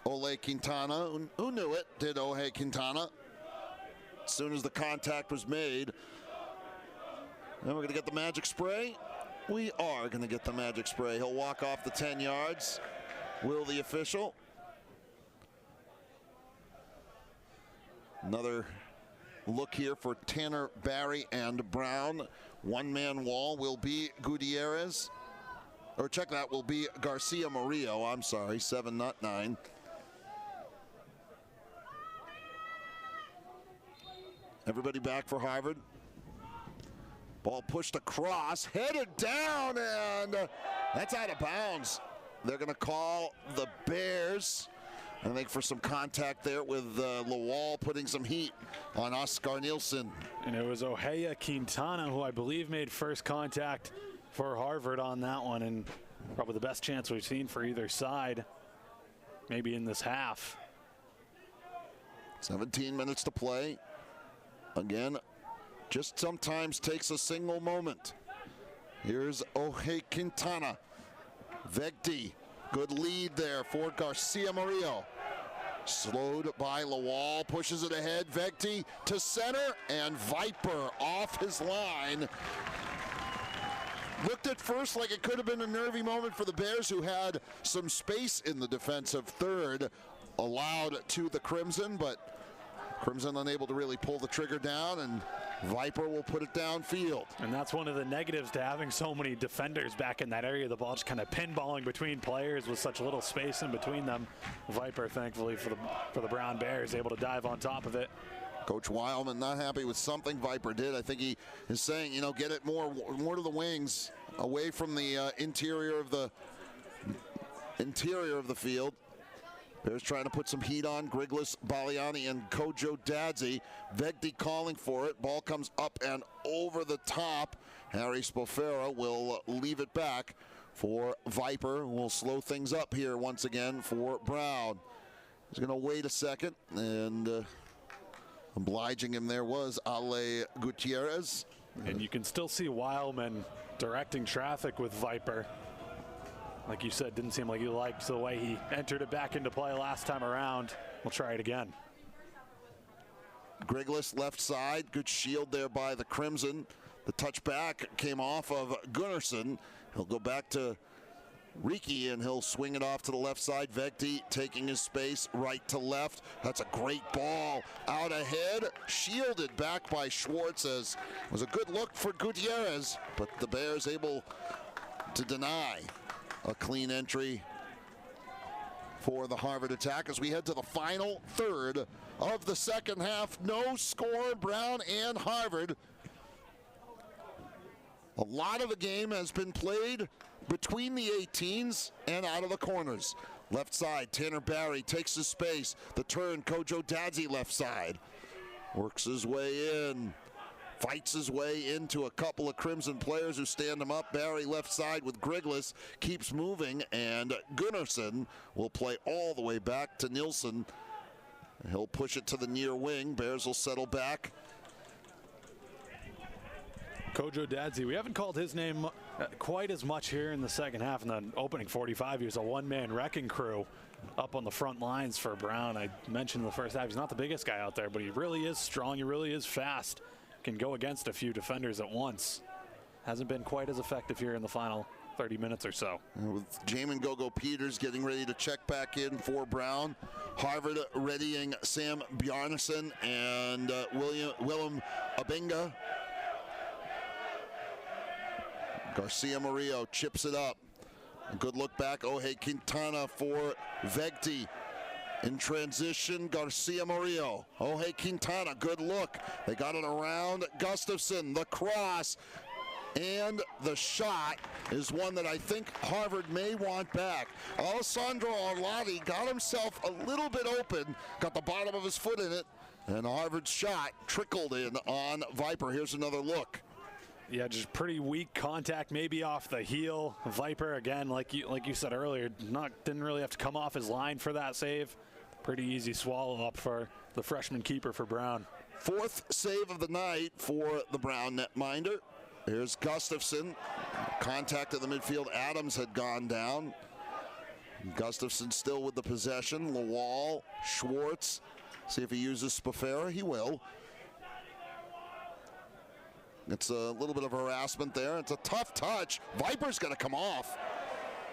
Ole Quintana. Who knew it? Did Ole Quintana. As soon as the contact was made. Then we're going to get the magic spray. We are going to get the magic spray. He'll walk off the 10 yards. Will the official? Another look here for Tanner, Barry, and Brown. One-man wall will be Gutierrez. Or check that, will be Garcia Murillo. I'm sorry, 7, not 9. Everybody back for Harvard. Ball pushed across, headed down, and that's out of bounds. They're going to call the Bears, I think, for some contact there with Lawal putting some heat on Oscar Nielsen. And it was Ohea Quintana who I believe made first contact for Harvard on that one, and probably the best chance we've seen for either side, maybe in this half. 17 minutes to play. Again, just sometimes takes a single moment. Here's Ohea Quintana. Vegdi, good lead there for Garcia Murillo. Slowed by Lawal, pushes it ahead. Vegdi to center, and Viper off his line. Looked at first like it could have been a nervy moment for the Bears, who had some space in the defensive third allowed to the Crimson, but Crimson unable to really pull the trigger down, and Viper will put it downfield. And that's one of the negatives to having so many defenders back in that area. The ball just kind of pinballing between players with such little space in between them. Viper, thankfully for the Brown Bears, able to dive on top of it. Coach Weilman not happy with something Viper did. I think he is saying, you know, get it more to the wings, away from the interior of the field. Bears trying to put some heat on Griglis, Baliani, and Kojo Dadzi. Vegdi calling for it. Ball comes up and over the top. Harry Spofera will leave it back for Viper. We'll slow things up here once again for Brown. He's going to wait a second, and obliging him there was Ale Gutierrez. And you can still see Weilman directing traffic with Viper. Like you said, didn't seem like he liked the way he entered it back into play last time around. We'll try it again. Griglis left side, good shield there by the Crimson. The touchback came off of Gunnarsson. He'll go back to Ricci, and he'll swing it off to the left side. Vegdi taking his space right to left. That's a great ball out ahead, shielded back by Schwartz, as was a good look for Gutierrez, but the Bears able to deny a clean entry for the Harvard attack as we head to the final third of the second half. No score, Brown and Harvard. A lot of the game has been played between the 18s and out of the corners. Left side, Tanner Barry takes his space. The turn, Kojo Dadzi left side. Works his way in. Fights his way into a couple of Crimson players who stand him up. Barry left side with Griglis, keeps moving, and Gunnarsson will play all the way back to Nielsen. He'll push it to the near wing. Bears will settle back. Kojo Dadzi, we haven't called his name quite as much here in the second half. In the opening 45, he was a one-man wrecking crew up on the front lines for Brown. I mentioned in the first half, he's not the biggest guy out there, but he really is strong. He really is fast. Can go against a few defenders at once. Hasn't been quite as effective here in the final 30 minutes or so. With Jamin Gogo Peters getting ready to check back in for Brown. Harvard readying Sam Bjarnason and Willem Abinga. Garcia Murillo chips it up. A good look back. Ohei Quintana for Vegti. In transition, Garcia Murillo. Ohei Quintana, good look. They got it around Gustafson. The cross and the shot is one that I think Harvard may want back. Alessandro Arlotti got himself a little bit open, got the bottom of his foot in it, and Harvard's shot trickled in on Viper. Here's another look. Yeah, just pretty weak contact, maybe off the heel. Viper, again, like you said earlier, didn't really have to come off his line for that save. Pretty easy swallow up for the freshman keeper for Brown. Fourth save of the night for the Brown netminder. Here's Gustafson. Contact in the midfield. Adams had gone down. Gustafson still with the possession. Lawal, Schwartz. See if he uses Spafera. He will. It's a little bit of harassment there. It's a tough touch. Viper's going to come off.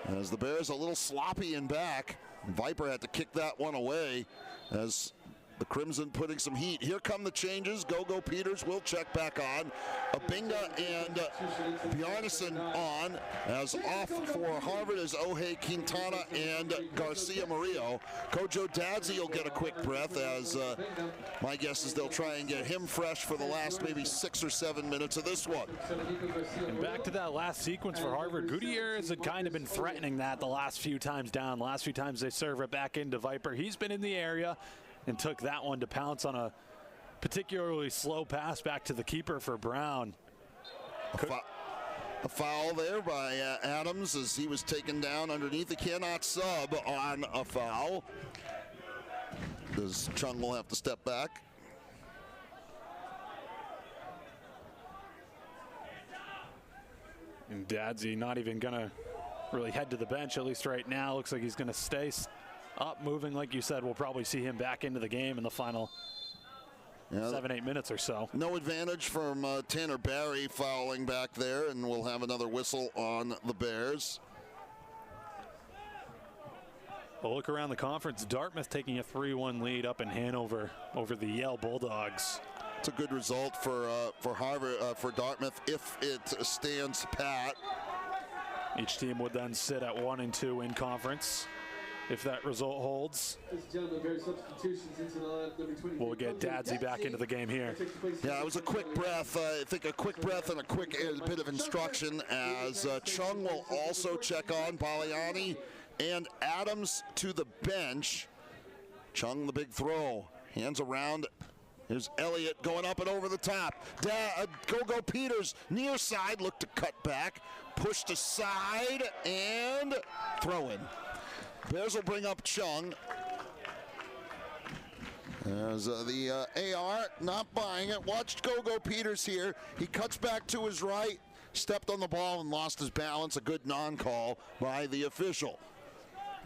As the Bears a little sloppy in back. Viper had to kick that one away as the Crimson putting some heat. Here come the changes. Gogo Peters will check back on. Abinga and Bjarnason on. As off for Harvard is Ohei Quintana and Garcia Murillo. Kojo Dadzi will get a quick breath, as my guess is they'll try and get him fresh for the last maybe 6 or 7 minutes of this one. And back to that last sequence for Harvard. Gutierrez had kind of been threatening that the last few times down. The last few times they serve it back into Viper. He's been in the area and took that one to pounce on a particularly slow pass back to the keeper for Brown. A foul there by Adams as he was taken down underneath. He cannot sub on a foul. Does Chung will have to step back. And Dadzi not even going to really head to the bench, at least right now. Looks like he's going to stay up, moving. Like you said, we'll probably see him back into the game in the final 7-8 minutes or so. No advantage from Tanner Barry fouling back there, and we'll have another whistle on the Bears. We'll look around the conference. Dartmouth taking a 3-1 lead up in Hanover over the Yale Bulldogs. It's a good result for Harvard, for Dartmouth, if it stands pat. Each team would then sit at 1-2 in conference. If that result holds, we'll get Dadzi back into the game here. Yeah, it was a quick breath. I think a quick breath and a quick bit of instruction, as Chung will also check on Baliani and Adams to the bench. Chung the big throw. Hands around. Here's Elliott going up and over the top. Gogo Peters near side. Looked to cut back. Pushed aside and throw in. Bears will bring up Chung. As the AR not buying it. Watched Gogo Peters here. He cuts back to his right, stepped on the ball and lost his balance. A good non-call by the official.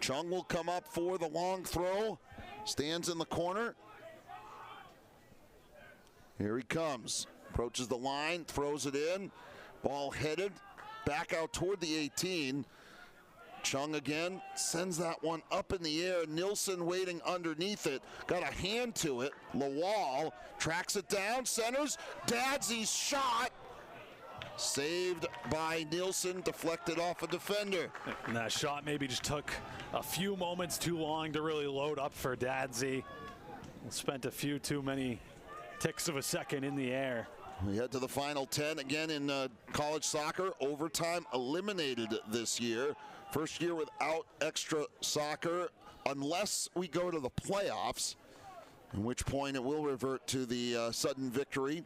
Chung will come up for the long throw. Stands in the corner. Here he comes. Approaches the line, throws it in. Ball headed back out toward the 18. Chung again sends that one up in the air. Nilsson waiting underneath it. Got a hand to it. Lawal tracks it down, centers. Dadzi's shot. Saved by Nilsson, deflected off a defender. And that shot maybe just took a few moments too long to really load up for Dadzi. Spent a few too many ticks of a second in the air. We head to the final 10 again in college soccer. Overtime eliminated this year. First year without extra soccer, unless we go to the playoffs, at which point it will revert to the sudden victory.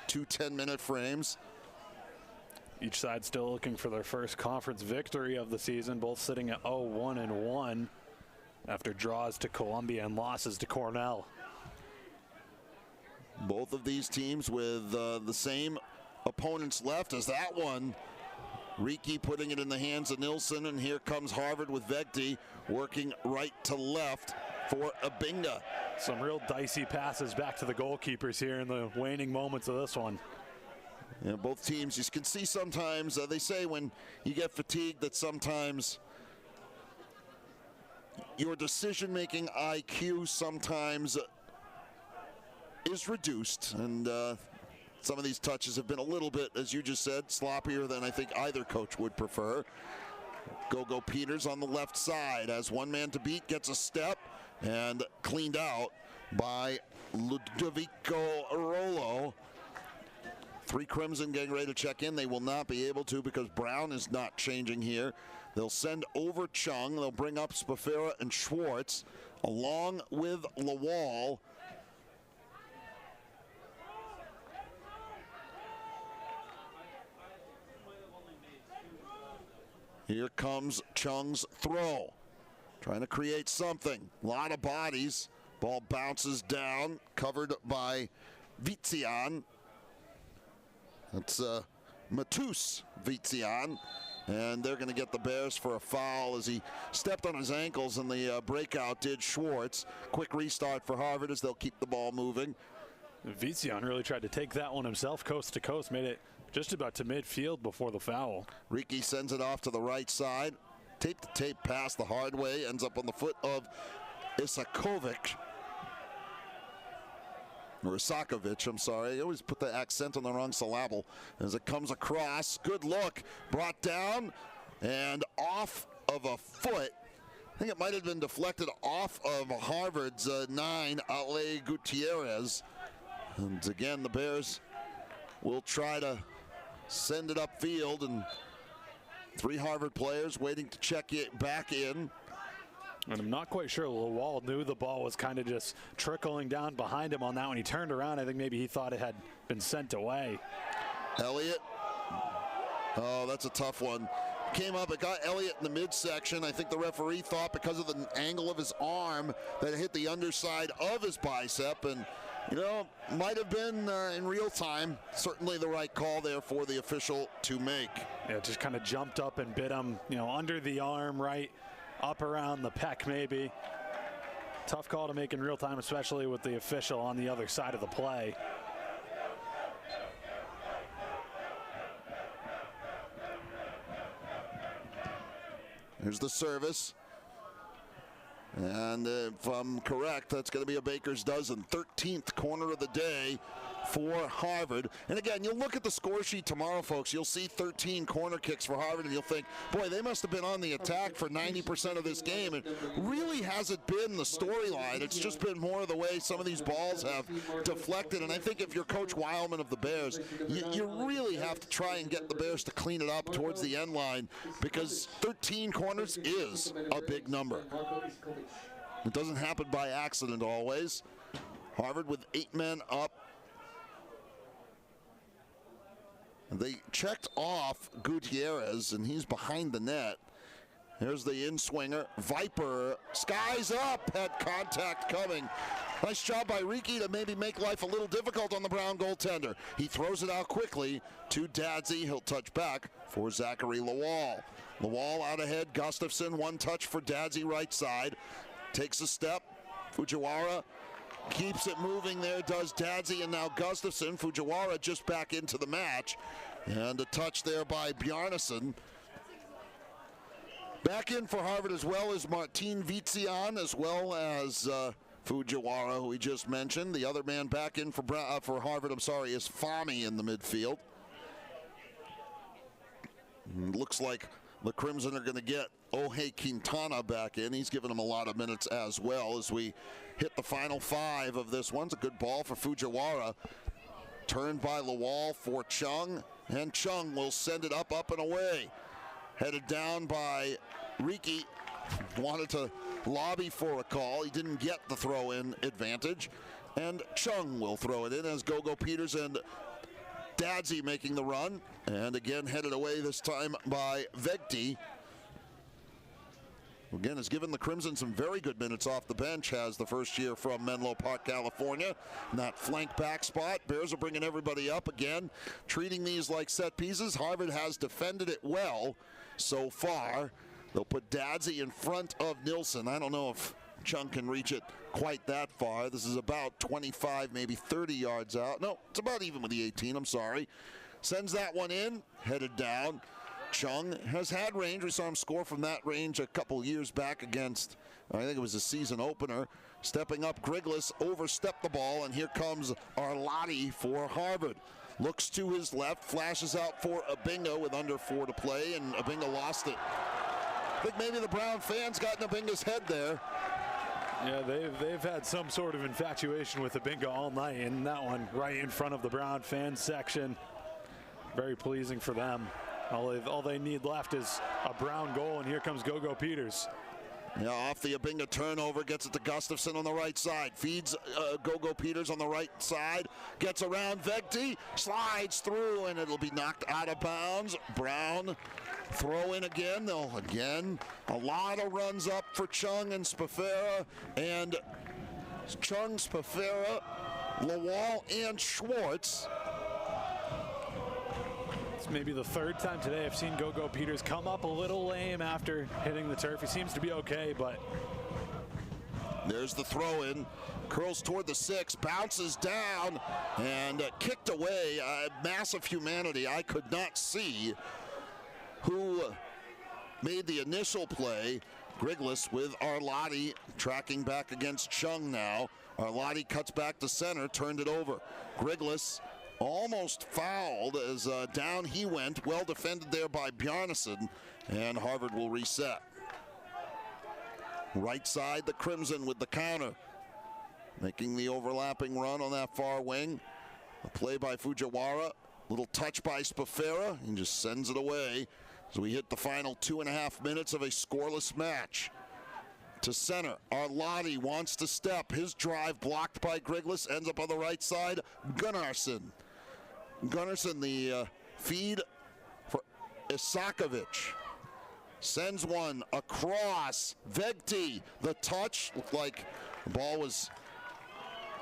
2 10-minute frames. Each side still looking for their first conference victory of the season, both sitting at 0-1-1 after draws to Columbia and losses to Cornell. Both of these teams with the same opponents left as that one. Riki putting it in the hands of Nilsson, and here comes Harvard with Vegti working right to left for Abinga. Some real dicey passes back to the goalkeepers here in the waning moments of this one. Yeah, both teams, you can see sometimes, they say when you get fatigued that sometimes your decision-making IQ sometimes is reduced, and some of these touches have been a little bit, as you just said, sloppier than I think either coach would prefer. Go Peters on the left side as one man to beat, gets a step and cleaned out by Ludovico Arolo. 3 Crimson getting ready to check in. They will not be able to because Brown is not changing here. They'll send over Chung. They'll bring up Spafera and Schwartz along with Lawal. Here comes Chung's throw. Trying to create something. A lot of bodies. Ball bounces down, covered by Vizian. That's Matus Vizian. And they're going to get the Bears for a foul as he stepped on his ankles, and the breakout did Schwartz. Quick restart for Harvard as they'll keep the ball moving. Vizian really tried to take that one himself, coast to coast, made it just about to midfield before the foul. Riki sends it off to the right side. Tape-to-tape pass the hard way, ends up on the foot of Isakovic. Or Isakovic, I'm sorry. I always put the accent on the wrong syllable as it comes across. Good look. Brought down and off of a foot. I think it might have been deflected off of Harvard's 9, Ale Gutierrez. And again, the Bears will try to send it upfield, and 3 Harvard players waiting to check it back in. And I'm not quite sure Lawal knew the ball was kind of just trickling down behind him on that when he turned around. I think maybe he thought it had been sent away. Elliott. Oh, that's a tough one. Came up, it got Elliott in the midsection. I think the referee thought because of the angle of his arm that it hit the underside of his bicep. And, you know, might have been in real time certainly the right call there for the official to make. Yeah, just kind of jumped up and bit him, you know, under the arm, right up around the pec maybe. Tough call to make in real time, especially with the official on the other side of the play. Here's the service. And if I'm correct, that's going to be a baker's dozen. 13th corner of the day for Harvard. And again, you'll look at the score sheet tomorrow, folks. You'll see 13 corner kicks for Harvard, and you'll think, boy, they must have been on the attack for 90% of this game. And really hasn't been the storyline. It's just been more of the way some of these balls have deflected. And I think if you're Coach Weilman of the Bears, you really have to try and get the Bears to clean it up towards the end line, because 13 corners is a big number. It doesn't happen by accident always. Harvard with 8 men up. They checked off Gutierrez, and he's behind the net. Here's the in-swinger. Viper, skies up, had contact coming. Nice job by Riki to maybe make life a little difficult on the Brown goaltender. He throws it out quickly to Dadsey. He'll touch back for Zachary Lawal. Lawal out ahead, Gustafson, one touch for Dadsey right side. Takes a step, Fujiwara keeps it moving there, does Dadsey, and now Gustafson. Fujiwara just back into the match. And a touch there by Bjarnason. Back in for Harvard as well as Martin Vizian, as well as Fujiwara, who we just mentioned. The other man back in for Harvard, is Fami in the midfield. Looks like the Crimson are going to get Ohei Quintana back in. He's given him a lot of minutes as well as we hit the final 5 of this one. It's a good ball for Fujiwara. Turned by Lawal for Chung, and Chung will send it up and away. Headed down by Riki. Wanted to lobby for a call. He didn't get the throw-in advantage. And Chung will throw it in as Go Peters and Dadsey making the run. And again headed away this time by Vegti. Again, has given the Crimson some very good minutes off the bench, has the first year from Menlo Park, California. In that flank back spot, Bears are bringing everybody up again, treating these like set pieces. Harvard has defended it well so far. They'll put Dadsey in front of Nilsson. I don't know if Chung can reach it quite that far. This is about 25, maybe 30 yards out. No, it's about even with the 18, I'm sorry. Sends that one in, headed down. Chung has had range. We saw him score from that range a couple years back against, I think it was a season opener. Stepping up, Griglis overstepped the ball, and here comes Arlotti for Harvard. looks to his left, flashes out for Abinga with under 4 to play, and Abinga lost it. I think maybe the Brown fans got in Abinga's head there. Yeah, they've had some sort of infatuation with Abinga all night, and that one right in front of the Brown fan section. Very pleasing for them. All they need left is a Brown goal, and here comes Gogo Peters. Yeah, off the Abinga turnover, gets it to Gustafson on the right side. Feeds Gogo Peters on the right side. Gets around Vegti, slides through, and it'll be knocked out of bounds. Brown throw in again. They'll again, a lot of runs up for Chung and Spafera. And Chung, Spafera, Lawal, and Schwartz. It's maybe the third time today I've seen Gogo Peters come up a little lame after hitting the turf. He seems to be okay, but... There's the throw in. Curls toward the 6, bounces down, and kicked away. Massive humanity. I could not see who made the initial play. Griglis with Arlotti tracking back against Chung now. Arlotti cuts back to center, turned it over. Griglis almost fouled as down he went. Well defended there by Bjarnason, and Harvard will reset. Right side, the Crimson with the counter. Making the overlapping run on that far wing. A play by Fujiwara. Little touch by Spafera. He just sends it away as we hit the final 2.5 minutes of a scoreless match. To center, Arlotti wants to step. His drive blocked by Griglis, ends up on the right side. Gunnarsson. Gunnarsson, the feed for Isakovic. Sends one across. Vegti, the touch. Looked like the ball was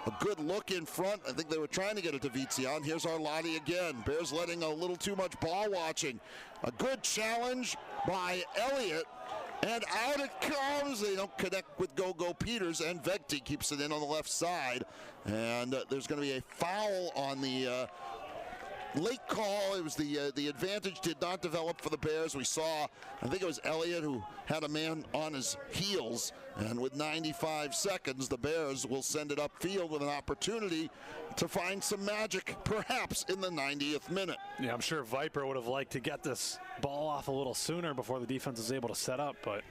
a good look in front. I think they were trying to get it to Vizzian. Here's Arlotti again. Bears letting a little too much ball watching. A good challenge by Elliott. And out it comes. They don't connect with Gogo Peters, and Vegti keeps it in on the left side. And there's going to be a foul on the late call. It was the advantage did not develop for the Bears. We saw, I think it was Elliott who had a man on his heels, and with 95 seconds, the Bears will send it upfield with an opportunity to find some magic, perhaps in the 90th minute. Yeah, I'm sure Viper would have liked to get this ball off a little sooner before the defense is able to set up, but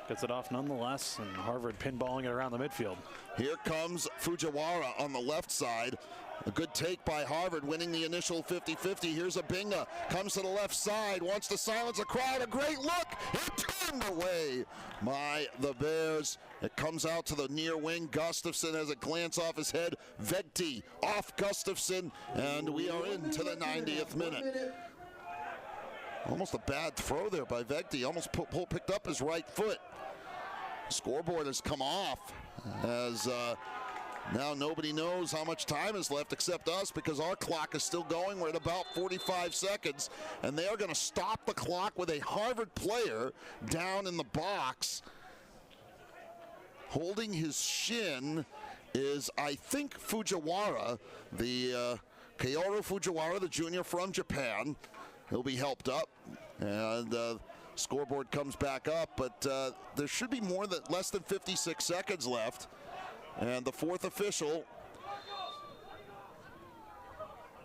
gets it off nonetheless, and Harvard pinballing it around the midfield. Here comes Fujiwara on the left side. A good take by Harvard, winning the initial 50-50. Here's Abinga, comes to the left side, wants to silence a crowd. A great look, it turned away by the Bears. It comes out to the near wing. Gustafson has a glance off his head. Vegti off Gustafson, and we are into the 90th minute. Almost a bad throw there by Vegti. Almost picked up his right foot. Scoreboard has come off as now nobody knows how much time is left except us, because our clock is still going. We're at about 45 seconds, and they are going to stop the clock with a Harvard player down in the box. Holding his shin is, I think, Fujiwara, the Kaoru Fujiwara, the junior from Japan. He'll be helped up, and scoreboard comes back up, but there should be less than 56 seconds left. And the fourth official,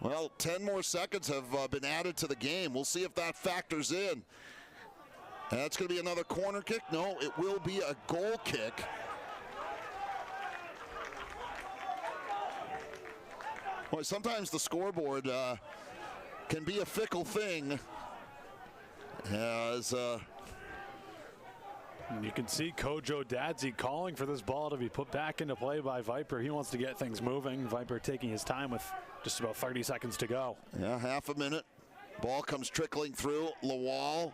well, 10 more seconds have been added to the game. We'll see if that factors in. And that's going to be another corner kick. No, it will be a goal kick. Well, sometimes the scoreboard can be a fickle thing. As you can see Kojo Dadzi calling for this ball to be put back into play by Viper. He wants to get things moving. Viper taking his time with just about 30 seconds to go. Yeah, half a minute. Ball comes trickling through. Lawal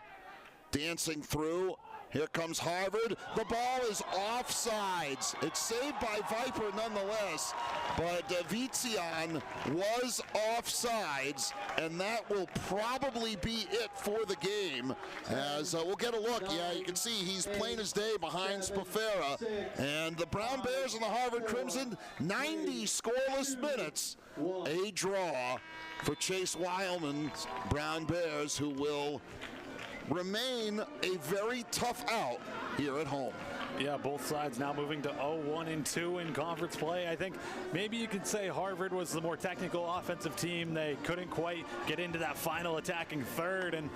dancing through. Here comes Harvard. The ball is offsides. It's saved by Viper nonetheless, but Vizzian was offsides, and that will probably be it for the game. As we'll get a look. Yeah, you can see he's plain as day behind Spafera. And the Brown Bears and the Harvard Crimson, 90 scoreless minutes. A draw for Chase Wildman's Brown Bears, who will remain a very tough out here at home. Yeah, both sides now moving to 0-1-2 in conference play. I think maybe you could say Harvard was the more technical offensive team. They couldn't quite get into that final attacking third, and